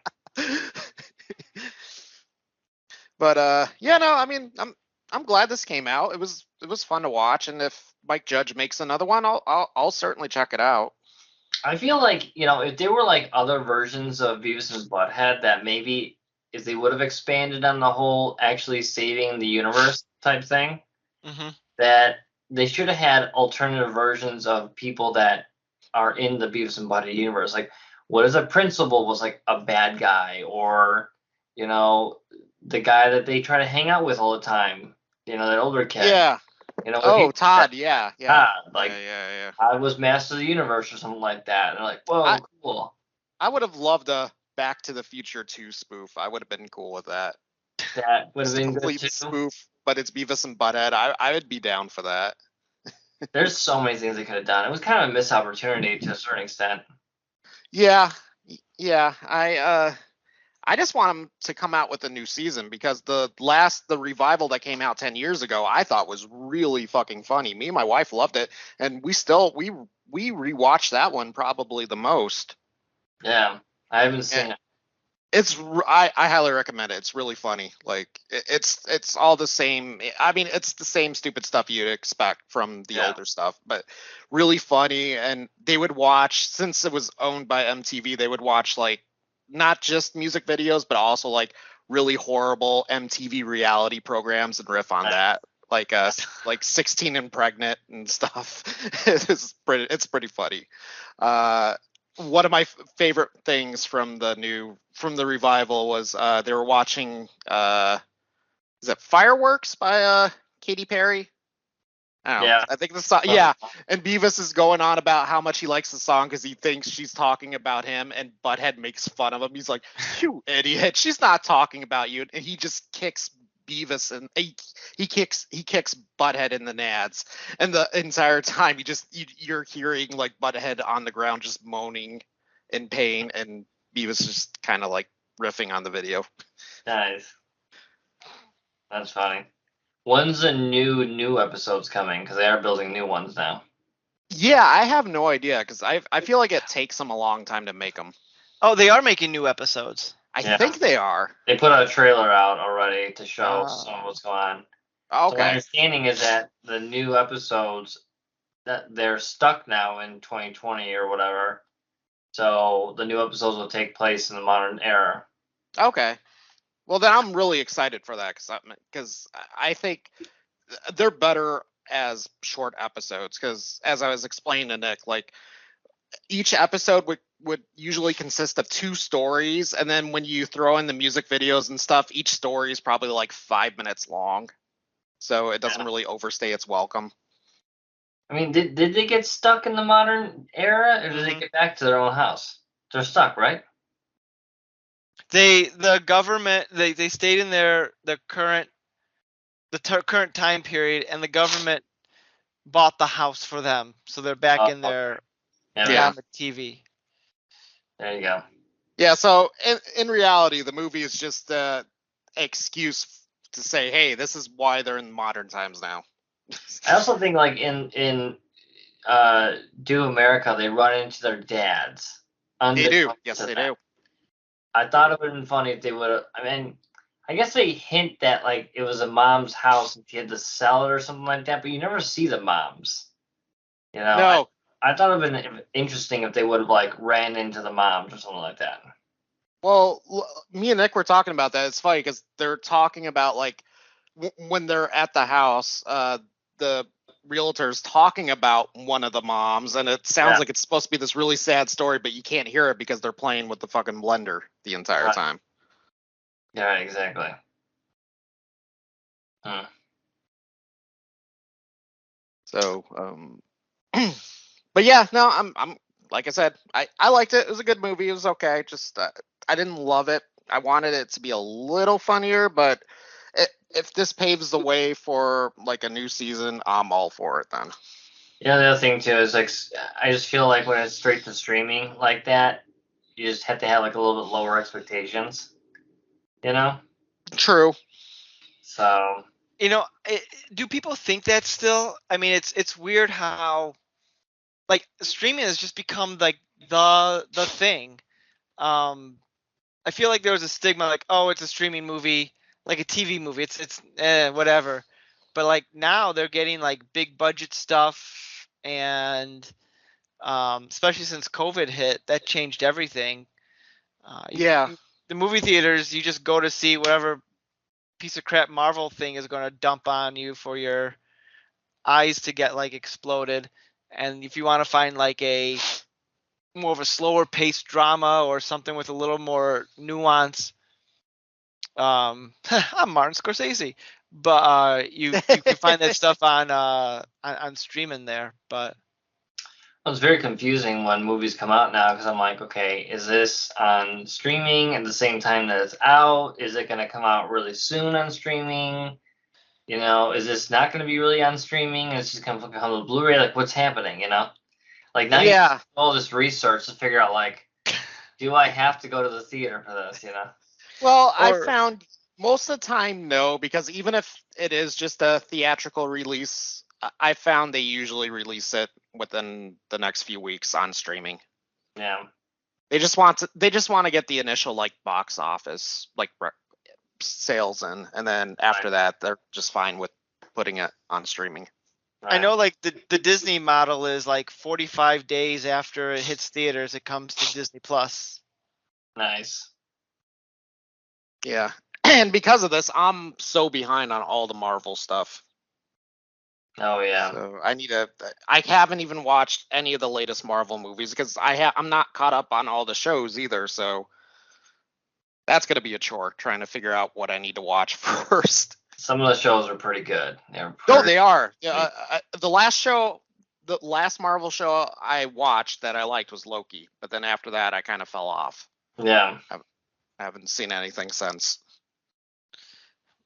But I mean, I'm glad this came out. It was fun to watch, and if Mike Judge makes another one, I'll certainly check it out. I feel like, if there were like other versions of Beavis and Butthead that maybe if they would have expanded on the whole actually saving the universe type thing, that they should have had alternative versions of people that are in the Beavis and Butthead universe. Like, what if the principal was like a bad guy, or the guy that they try to hang out with all the time, that older kid. Yeah. Todd. Yeah. Todd, like, yeah. I was Master of the Universe or something like that. And they're like, whoa, cool. I would have loved a Back to the Future 2 spoof. I would have been cool with that. That would have been good complete too. spoof, but it's Beavis and Butthead. I would be down for that. There's so many things they could have done. It was kind of a missed opportunity to a certain extent. Yeah. I just want them to come out with a new season, because the revival that came out 10 years ago, I thought was really fucking funny. Me and my wife loved it, and we rewatched that one probably the most. Yeah, I haven't seen it. I highly recommend it. It's really funny. Like, it's all the same. I mean, it's the same stupid stuff you'd expect from the older stuff, but really funny. And they would watch, since it was owned by MTV, they would watch like not just music videos, but also like really horrible MTV reality programs and riff on that, like 16 and Pregnant and stuff. It's pretty funny. One of my favorite things from the revival was they were watching is it Fireworks by Katy Perry? I don't know. Yeah. I think the song, yeah. And Beavis is going on about how much he likes the song because he thinks she's talking about him, and Butthead makes fun of him. He's like, "You idiot! She's not talking about you." And he just kicks Beavis, and he kicks Butthead in the nads. And the entire time, you're hearing like Butthead on the ground just moaning in pain, and Beavis just kind of like riffing on the video. Nice. That's funny. When's the new episodes coming? Because they are building new ones now. Yeah, I have no idea, because I feel like it takes them a long time to make them. Oh, they are making new episodes. I think they are. They put a trailer out already to show some of what's going on. Okay. So my understanding is that the new episodes, that they're stuck now in 2020 or whatever. So the new episodes will take place in the modern era. Okay. Well, then I'm really excited for that, because I think they're better as short episodes, because as I was explaining to Nick, like each episode would usually consist of 2 stories, and then when you throw in the music videos and stuff, each story is probably like 5 minutes long, so it doesn't really overstay its welcome. I mean, did they get stuck in the modern era, or did they get back to their own house? They're stuck, right? The government they stayed in the current time period, and the government bought the house for them, so they're back in their TV. There you go. Yeah, so in reality, the movie is just an excuse to say, hey, this is why they're in modern times now. I also think, like, in Do America, they run into their dads. They do. Yes, they do. I thought it would have been funny if they would have. I mean, I guess they hint that like it was a mom's house and she had to sell it or something like that, but you never see the moms. No. I thought it would have been interesting if they would have like ran into the moms or something like that. Well, me and Nick were talking about that. It's funny because they're talking about like when they're at the house, the realtor's talking about one of the moms, and it sounds like it's supposed to be this really sad story, but you can't hear it because they're playing with the fucking blender the entire time. Yeah, exactly. So, but yeah, no, I'm like I said, I liked it. It was a good movie. It was okay. Just I didn't love it. I wanted it to be a little funnier, but if this paves the way for like a new season, I'm all for it then. Yeah, the other thing too is like I just feel like when it's straight to streaming like that, you just have to have like a little bit lower expectations. True. So. Do people think that still? I mean, it's weird how like streaming has just become like the thing. I feel like there was a stigma like, oh, it's a streaming movie, like a TV movie. It's whatever. But like now they're getting like big budget stuff, and especially since COVID hit, that changed everything. The movie theaters, you just go to see whatever piece of crap Marvel thing is going to dump on you for your eyes to get like exploded. And if you want to find like a more of a slower paced drama or something with a little more nuance, I'm Martin Scorsese, but you can find that stuff on streaming there. But it's very confusing when movies come out now because I'm like, okay, is this on streaming at the same time that it's out? Is it going to come out really soon on streaming? You know, is this not going to be really on streaming? It's just going to come to Blu-ray? Like, what's happening? You know, like now you do all this research to figure out like, do I have to go to the theater for this? You know. Well, I found most of the time no, because even if it is just a theatrical release, I found they usually release it within the next few weeks on streaming. Yeah. They just want to get the initial like box office like sales in, and then after that they're just fine with putting it on streaming. I know like the Disney model is like 45 days after it hits theaters, it comes to Disney Plus. Nice. Yeah. And because of this, I'm so behind on all the Marvel stuff. Oh yeah. So I haven't even watched any of the latest Marvel movies because I'm not caught up on all the shows either. So that's gonna be a chore trying to figure out what I need to watch first. Some of the shows are pretty good. No, they are. The last Marvel show I watched that I liked was Loki, but then after that I kind of fell off. Yeah. I haven't seen anything since.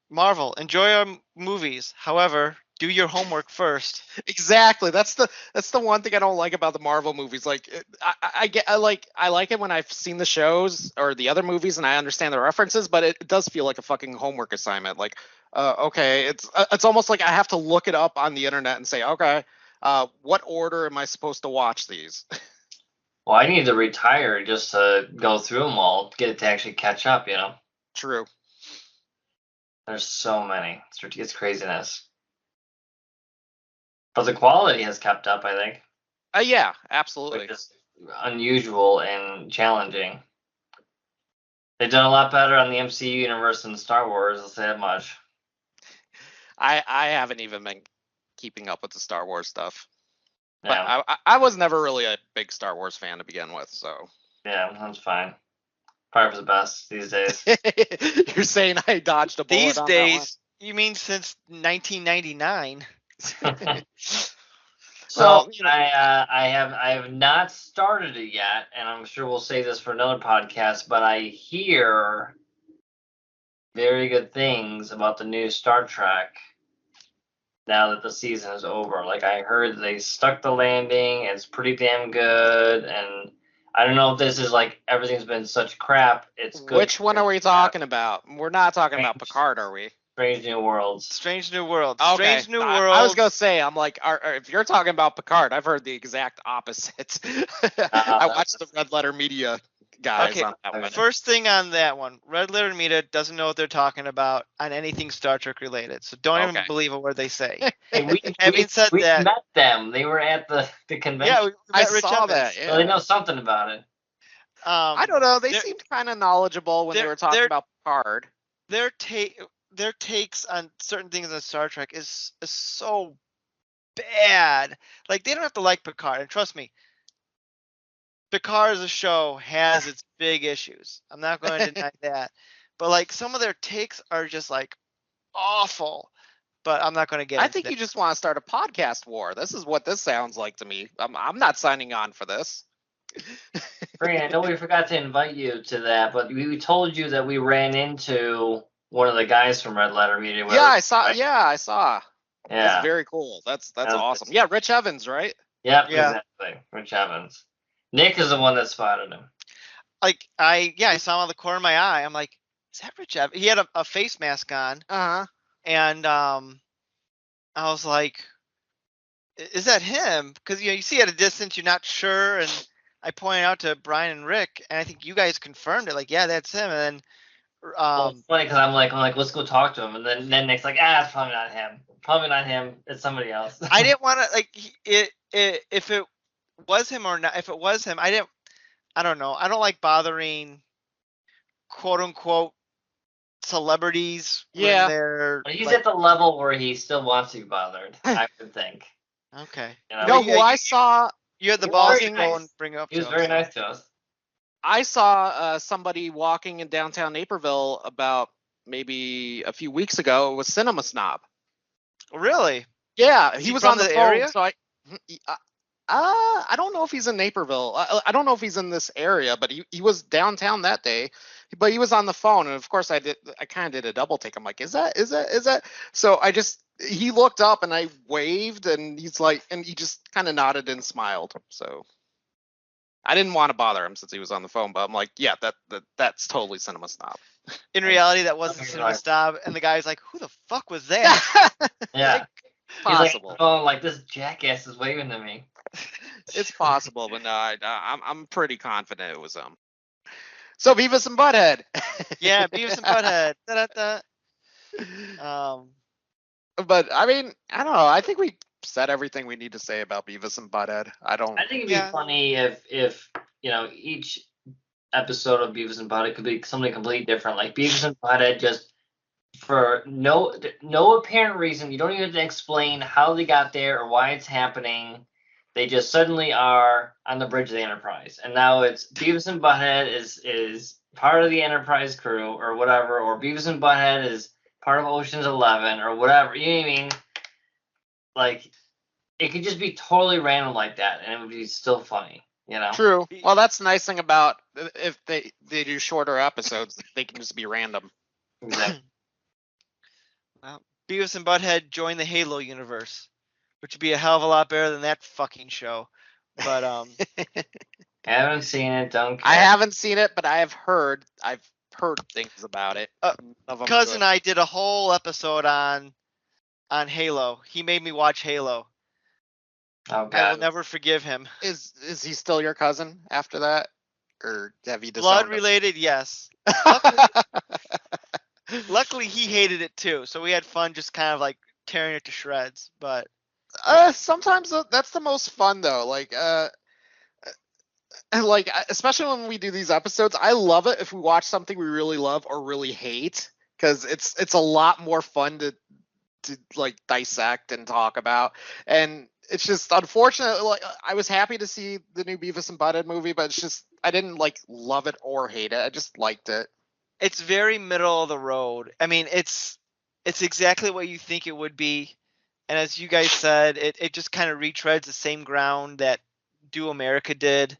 Marvel, enjoy our movies. However, do your homework first. Exactly. That's the one thing I don't like about the Marvel movies. Like, I like it when I've seen the shows or the other movies and I understand the references, but it does feel like a fucking homework assignment. Like, okay, it's almost like I have to look it up on the internet and say, okay, what order am I supposed to watch these? Well, I need to retire just to go through them all, get it to actually catch up. You know. True. There's so many. It's craziness. But the quality has kept up, I think. Yeah, absolutely. Which is unusual and challenging. They've done a lot better on the MCU universe than Star Wars, I'll say that much. I haven't even been keeping up with the Star Wars stuff. Yeah. But I was never really a big Star Wars fan to begin with, so. Yeah, that's fine. Probably for the best these days. You're saying I dodged a bullet these on days? You mean since 1999? So I have not started it yet, and I'm sure we'll say this for another podcast, but I hear very good things about the new Star Trek now that the season is over. Like, I heard they stuck the landing, and it's pretty damn good, and I don't know if this is like everything's been such crap. It's good. Which one are we talking about? We're not talking about Picard, are we? Strange New Worlds. Strange New Worlds. Okay. Strange New Worlds. I was gonna say, I'm like, if you're talking about Picard, I've heard the exact opposite. I watched the Red Letter Media guys on that one. First thing on that one, Red Letter Media doesn't know what they're talking about on anything Star Trek related, so don't even believe a word they say. Hey, we met them. They were at the convention. Yeah, I saw that. Yeah. So they know something about it. I don't know. They seemed kind of knowledgeable when they were talking about Picard. Their takes on certain things in Star Trek is so bad. Like, they don't have to like Picard, and trust me, Picard as a show has its big issues. I'm not going to deny that. But like, some of their takes are just like awful. But I'm not going to get. I think you just want to start a podcast war. This is what this sounds like to me. I'm not signing on for this. Brandon, I know we forgot to invite you to that, but we told you that we ran into one of the guys from Red Letter Media. Yeah, I saw. Right? Yeah, I saw. Yeah, that's very cool. That's awesome. Yeah, Rich Evans, right? Yeah, exactly. Rich Evans. Nick is the one that spotted him. Like, I saw him on the corner of my eye. I'm like, is that Rich Evans? He had a face mask on. And I was like, is that him? Because you see at a distance, you're not sure. And I pointed out to Brian and Rick, and I think you guys confirmed it. Like, yeah, that's him. And then well, it's funny because I'm like, let's go talk to him. And then Nick's like, it's probably not him. Probably not him. It's somebody else. I didn't want to if it was him or not. If it was him, I don't know. I don't like bothering quote unquote celebrities when they're. He's at the level where he still wants to be bothered. I would think. Okay. You know who I saw? You had the balls to go and bring up. He was very nice to us. I saw somebody walking in downtown Naperville about maybe a few weeks ago. It was Cinema Snob. Really? Yeah, he was on the phone, area. So I don't know if he's in Naperville. I don't know if he's in this area, but he was downtown that day. But he was on the phone, and of course I kind of did a double take. I'm like, is that? So he looked up and I waved, and he's like, and he just kind of nodded and smiled. So I didn't want to bother him since he was on the phone, but I'm like, yeah, that's totally Cinema Snob. In reality, that wasn't Cinema Snob, and the guy's like, who the fuck was that? Yeah. Possible. He's like, oh, like this jackass is waving to me. It's possible, but no, I'm pretty confident it was him. So Beavis and Butthead. Yeah, Beavis and Butthead. Da-da-da. But I mean, I don't know. I think we said everything we need to say about Beavis and Butthead. I think it'd be funny if each episode of Beavis and Butthead could be something completely different. Like Beavis and Butthead, just for no apparent reason, you don't even have to explain how they got there or why it's happening. They just suddenly are on the bridge of the Enterprise, and now it's Beavis and Butthead is part of the Enterprise crew or whatever, or Beavis and Butthead is part of Ocean's 11 or whatever. You know what I mean? Like, it could just be totally random like that, and it would be still funny. You know? True. Well, that's the nice thing about if they do shorter episodes, they can just be random. Exactly. Well, Beavis and Butthead join the Halo universe, which would be a hell of a lot better than that fucking show. But haven't seen it. Don't care. I haven't seen it, but I've heard things about it. Cousin and I did a whole episode on Halo. He made me watch Halo. Oh, God. I will never forgive him. Is he still your cousin after that, or have you blood related? Yes. Luckily, he hated it too, so we had fun just kind of like tearing it to shreds. But sometimes that's the most fun though. Like especially when we do these episodes, I love it if we watch something we really love or really hate, because it's a lot more fun to like dissect and talk about. And it's just unfortunate. Like, I was happy to see the new Beavis and Butthead movie, but it's just I didn't like love it or hate it. I just liked it. It's very middle of the road. I mean, it's exactly what you think it would be. And as you guys said, it just kind of retreads the same ground that Do America did.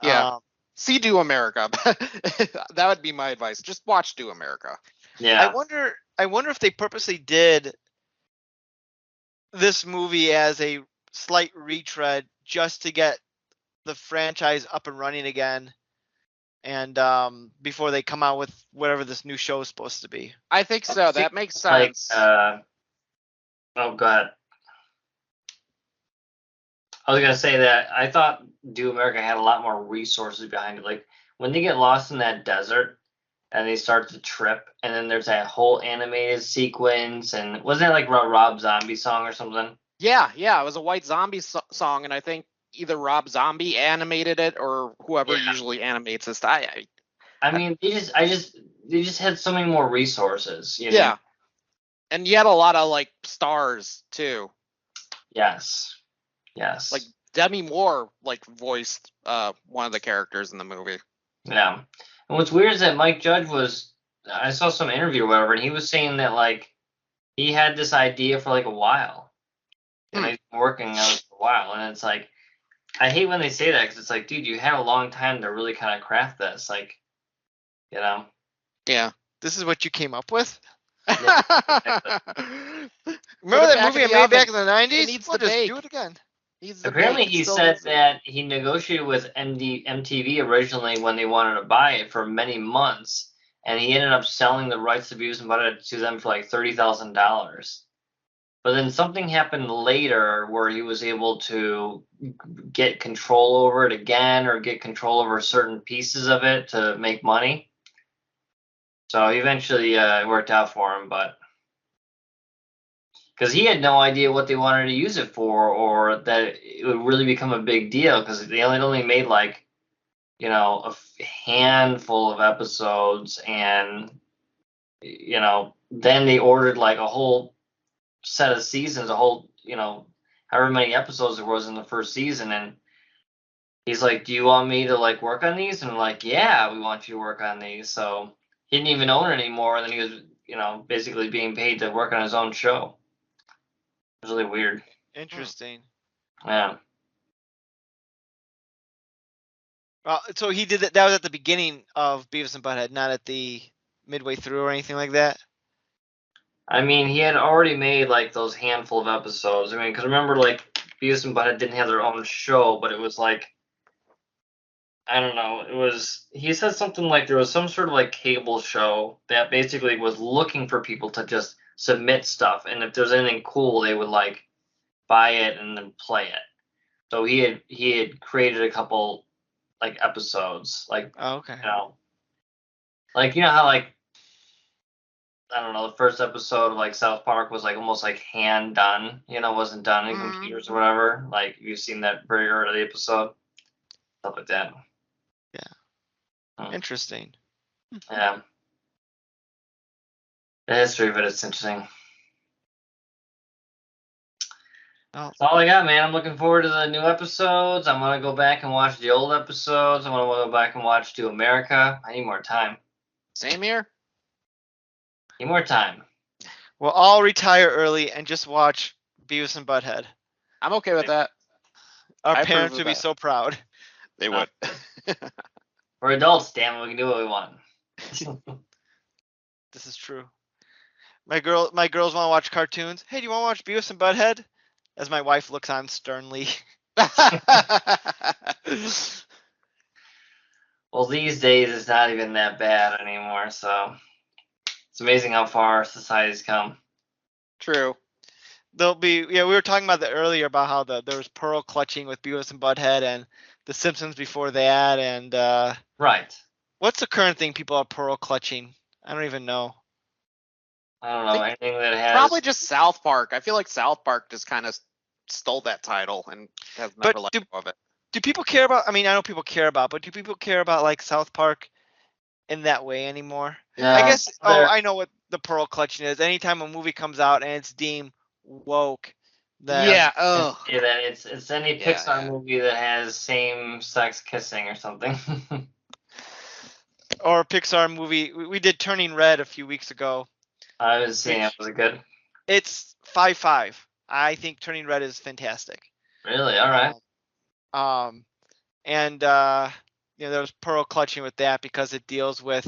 Yeah. See Do America. That would be my advice. Just watch Do America. Yeah. I wonder if they purposely did this movie as a slight retread just to get the franchise up and running again. And before they come out with whatever this new show is supposed to be. I think so. That makes sense. Oh, go ahead. I was gonna say that I thought Do America had a lot more resources behind it. Like when they get lost in that desert and they start to trip, and then there's that whole animated sequence, and wasn't it like a Rob Zombie song or something? Yeah, it was a White Zombie song, and I think either Rob Zombie animated it or whoever usually animates this. I mean, they just had so many more resources. You know? Yeah, and you had a lot of like stars too. Yes. Like Demi Moore like voiced one of the characters in the movie. Yeah. And what's weird is that Mike Judge I saw some interview or whatever, and he was saying that like he had this idea for like a while. And he's been working on it for a while, and it's like, I hate when they say that, because it's like, dude, you had a long time to really kind of craft this, like, you know? Yeah. This is what you came up with? Yeah. Remember that movie I made back in the 90s? We'll just do it again. Apparently he said that he negotiated with MTV originally when they wanted to buy it for many months, and he ended up selling the rights to Beavis and Butthead to them for like $30,000. But then something happened later where he was able to get control over it again, or get control over certain pieces of it to make money. So eventually it worked out for him. But because he had no idea what they wanted to use it for, or that it would really become a big deal, because they only made like, a handful of episodes, and then they ordered like a whole set of seasons, a whole, however many episodes there was in the first season, and he's like, "Do you want me to like work on these?" And I'm like, "Yeah, we want you to work on these." So he didn't even own it anymore, and then he was, basically being paid to work on his own show. It was really weird. Interesting. Yeah. Well, so he did that. That was at the beginning of Beavis and Butthead, not at the midway through or anything like that. I mean, he had already made like those handful of episodes. I mean, because remember, like Beavis and Butthead didn't have their own show, but it was like, I don't know. It was, he said something like there was some sort of like cable show that basically was looking for people to just submit stuff, and if there's anything cool, they would like buy it and then play it. So he had created a couple like episodes, like Oh, okay. like how like, I don't know, the first episode of like South Park was like almost like hand done, wasn't done in computers or whatever. Like you've seen that very early episode, stuff like that. Yeah. Interesting. Yeah. The history of it is interesting. Oh. That's all I got, man. I'm looking forward to the new episodes. I'm gonna go back and watch the old episodes. I'm gonna go back and watch To America. I need more time. Same here. Need more time. Well, I'll retire early and just watch Beavis and Butthead. I'm okay with that. Our parents would be so proud. They would. We're adults, damn it. We can do what we want. This is true. My girls want to watch cartoons. Hey, do you want to watch Beavis and Butthead? As my wife looks on sternly. Well, these days it's not even that bad anymore, so it's amazing how far society's come. True. We were talking about that earlier about how there was pearl clutching with Beavis and Butthead and The Simpsons before that, and right. What's the current thing people are pearl clutching? I don't even know. I don't know, anything that has... Probably just South Park. I feel like South Park just kind of stole that title and has never let go of it. Do people care about, I mean, I know people care about, but do people care about like South Park in that way anymore? No, I guess, I know what the pearl clutching is. Anytime a movie comes out and it's deemed woke, then... Yeah, it's any Pixar movie that has same-sex kissing or something. Or a Pixar movie. We did Turning Red a few weeks ago. I was seeing it. Was it good? It's 5-5. I think Turning Red is fantastic. Really? All right. And there was pearl clutching with that because it deals with,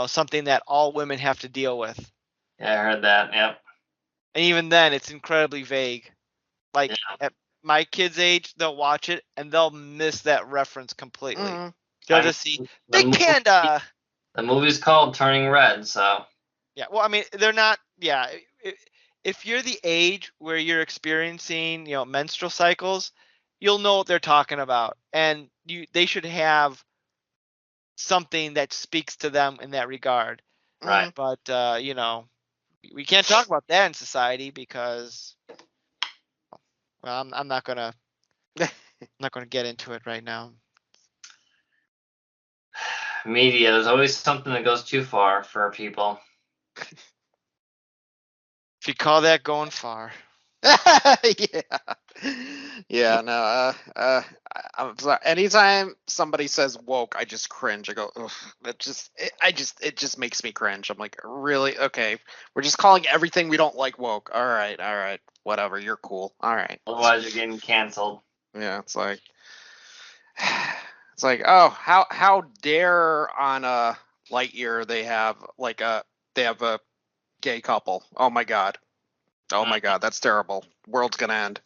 something that all women have to deal with. Yeah, I heard that. Yep. And even then, it's incredibly vague. Like at my kids' age, they'll watch it and they'll miss that reference completely. Mm-hmm. They'll just see Big Panda. The movie's called Turning Red, so. Yeah, well, I mean, they're not. Yeah, if you're the age where you're experiencing, menstrual cycles, you'll know what they're talking about, and they should have something that speaks to them in that regard. Right. But we can't talk about that in society because, well, I'm not gonna get into it right now. Media, there's always something that goes too far for people. If you call that going far. Yeah, no, I'm sorry. Anytime somebody says woke, I just cringe. I go, ugh, it just makes me cringe. I'm like, really? Okay, we're just calling everything we don't like woke. All right, whatever. You're cool. All right. Otherwise, you're getting canceled. Yeah, it's like, oh, how dare on a Lightyear they have a gay couple? Oh my god, that's terrible. World's gonna end.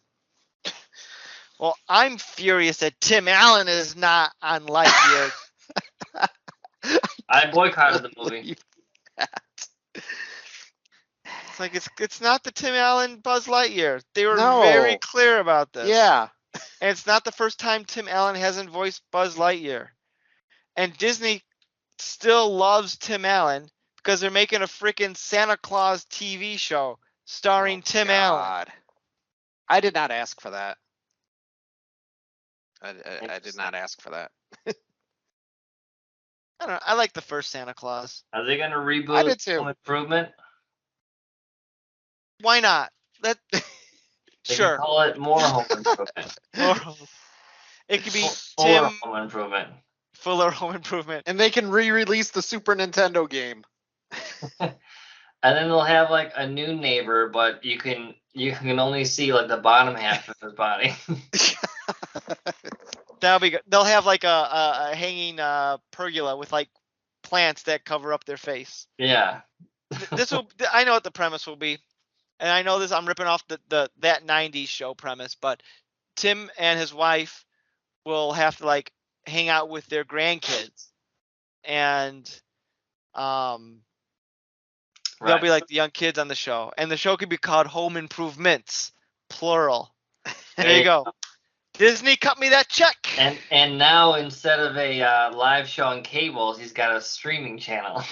Well, I'm furious that Tim Allen is not on Lightyear. I boycotted the movie. It's like it's not the Tim Allen Buzz Lightyear. They were very clear about this. Yeah. And it's not the first time Tim Allen hasn't voiced Buzz Lightyear. And Disney still loves Tim Allen because they're making a freaking Santa Claus TV show starring Tim Allen. I did not ask for that. I did not ask for that. I don't know. I like the first Santa Claus. Are they gonna reboot I did too. Home Improvement? Why not? That They sure. can call it More Home Improvement. It could be Fuller Tim Home Improvement. Fuller Home Improvement. And they can re-release the Super Nintendo game. And then they'll have like a new neighbor, but you can only see like the bottom half of his body. That'll be good. They'll have like a hanging pergola with like plants that cover up their face. Yeah. I know what the premise will be, and I know this. I'm ripping off that '90s show premise, but Tim and his wife will have to like hang out with their grandkids, and they'll be like the young kids on the show, and the show could be called Home Improvements, plural. There you go. Disney cut me that check. And now instead of a live show on cables, he's got a streaming channel.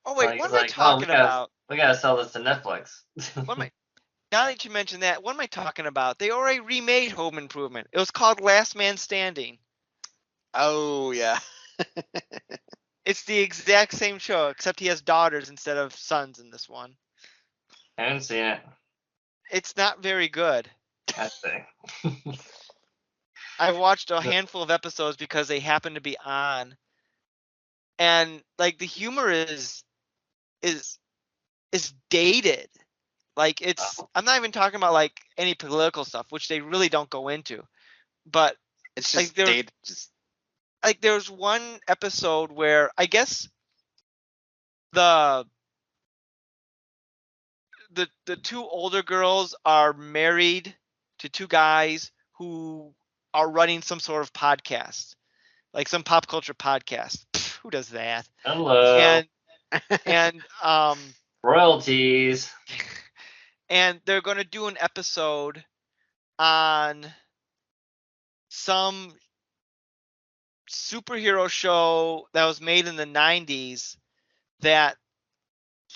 Oh wait, what am I talking about? We gotta sell this to Netflix. Now that you mention that, what am I talking about? They already remade Home Improvement. It was called Last Man Standing. Oh yeah. It's the exact same show, except he has daughters instead of sons in this one. I haven't seen it. It's not very good. I see. I've watched a handful of episodes because they happen to be on, and like the humor is dated. Like I'm not even talking about like any political stuff, which they really don't go into, but it's just like dated. Like there's one episode where I guess the two older girls are married to two guys who are running some sort of podcast, like some pop culture podcast. Pfft, who does that? Hello. And royalties. And they're going to do an episode on some superhero show that was made in the 90s that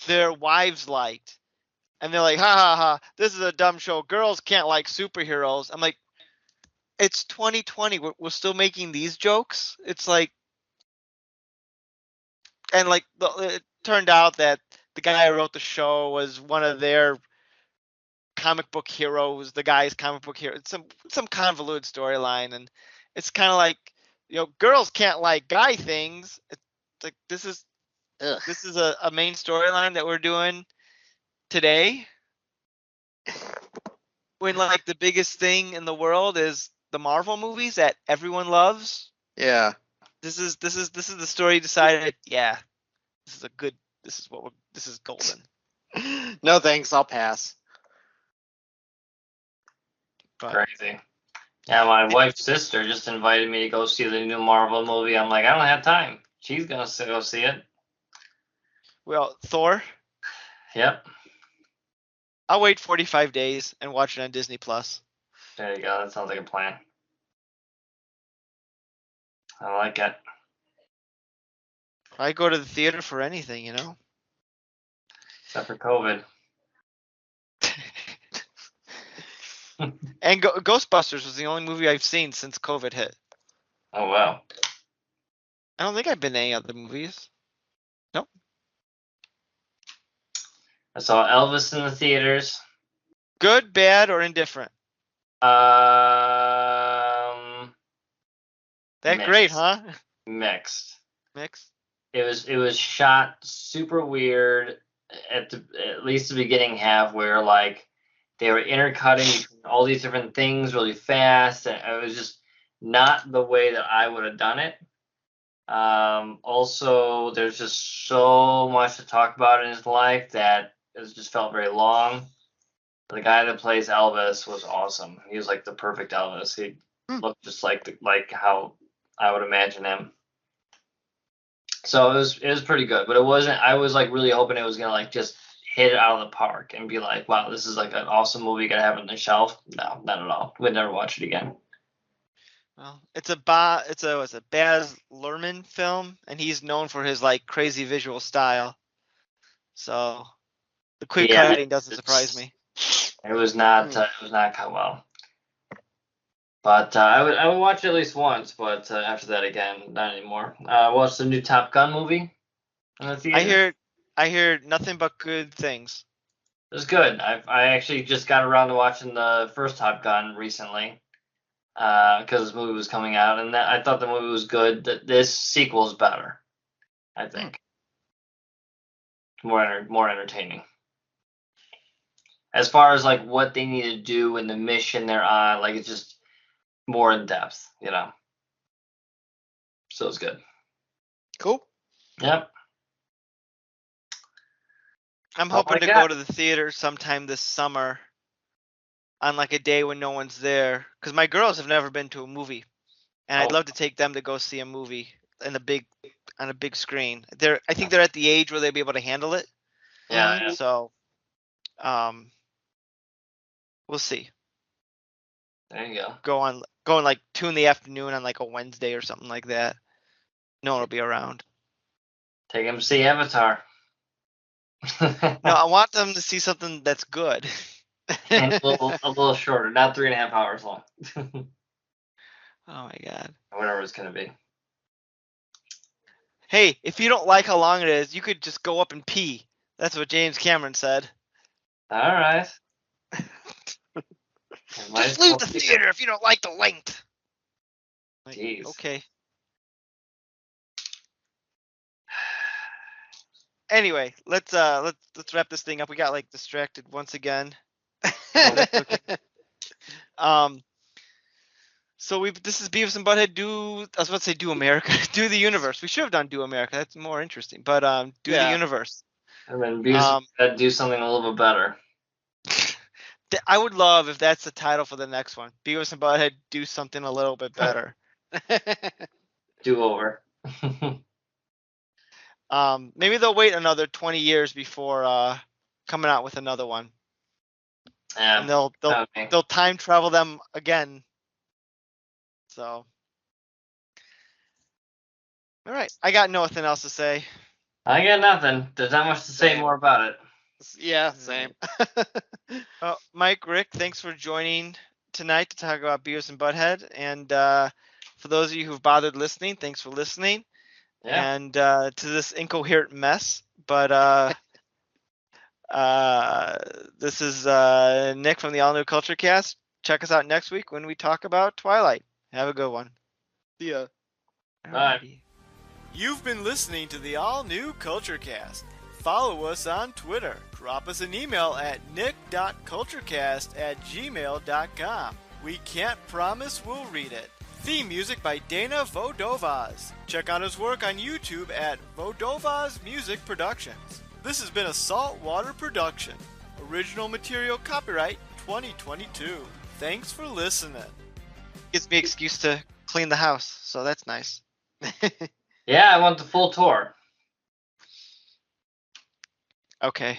their wives liked. And they're like, ha ha ha, this is a dumb show. Girls can't like superheroes. I'm like, it's 2020. We're still making these jokes. It's like, and like, it turned out that the guy who wrote the show was one of their comic book heroes, the guy's comic book hero. It's some convoluted storyline. And it's kind of like, girls can't like guy things. It's like, this is a main storyline that we're doing today, when like the biggest thing in the world is the Marvel movies that everyone loves. Yeah. This is the story you decided, yeah, this is golden. No thanks, I'll pass. But, crazy. Yeah, my wife's sister just invited me to go see the new Marvel movie. I'm like, I don't have time. She's gonna go see it. Well, Thor. Yep. I'll wait 45 days and watch it on Disney Plus. There you go. That sounds like a plan. I like it. I go to the theater for anything, Except for COVID. And Ghostbusters was the only movie I've seen since COVID hit. Oh, wow. I don't think I've been to any other movies. Nope. I saw Elvis in the theaters. Good, bad, or indifferent? That Mixed. great, huh? Mixed. Mixed. It was shot super weird at least the beginning half, where like they were intercutting between all these different things really fast, and it was just not the way that I would have done it. Also, there's just so much to talk about in his life that it just felt very long. The guy that plays Elvis was awesome. He was like the perfect Elvis. He looked just like how I would imagine him. So it was pretty good, but it wasn't. I was like really hoping it was gonna like just hit it out of the park and be like, wow, this is like an awesome movie. You gotta have it on the shelf. No, not at all. We'd never watch it again. Well, it's a Baz Luhrmann film, and he's known for his like crazy visual style. So The quick cutting doesn't surprise me. It was not cut well. But I would watch it at least once, but after that again, not anymore. Watched the new Top Gun movie in the theater. I heard nothing but good things. It was good. I actually just got around to watching the first Top Gun recently because this movie was coming out, and I thought the movie was good. This sequel is better, I think. More entertaining. As far as like what they need to do and the mission they're on, like it's just more in depth, you know. So it's good. Cool. Yep. I'm hoping to go to the theater sometime this summer on like a day when no one's there, because my girls have never been to a movie, and I'd love to take them to go see a movie on a big screen. I think they're at the age where they'll be able to handle it. Yeah. So, we'll see. There you go. Going like 2 p.m. on like a Wednesday or something like that. No one will be around. Take them to see Avatar. No, I want them to see something that's good. And a little shorter, not 3.5 hours long. Oh my god. Whatever it's gonna be. Hey, if you don't like how long it is, you could just go up and pee. That's what James Cameron said. All right. Just leave the theater if you don't like the length. Jeez. Okay. Anyway, let's wrap this thing up. We got like distracted once again. Okay. So this is Beavis and Butthead do America, do the universe. We should have done do America. That's more interesting. But the universe. And then Beavis and do something a little bit better. I would love if that's the title for the next one. Beavis and Butthead do something a little bit better. Do over. Maybe they'll wait another 20 years before coming out with another one. Yeah. And they'll time travel them again. So, all right, I got nothing else to say. I got nothing. There's not much to say more about it. Yeah, same. Mike, Rick, thanks for joining tonight to talk about Beavis and Butthead. And for those of you who've bothered listening, thanks for listening. Yeah. And to this incoherent mess. But this is Nick from the All New Culture Cast. Check us out next week when we talk about Twilight. Have a good one. See ya. Bye. You've been listening to the All New Culture Cast. Follow us on Twitter. Drop us an email at nick.culturecast@gmail.com. We can't promise we'll read it. Theme music by Dana Vodovaz. Check out his work on YouTube at Vodovaz Music Productions. This has been a Saltwater production. Original material copyright 2022. Thanks for listening. Gives me an excuse to clean the house, so that's nice. Yeah, I want the full tour. Okay.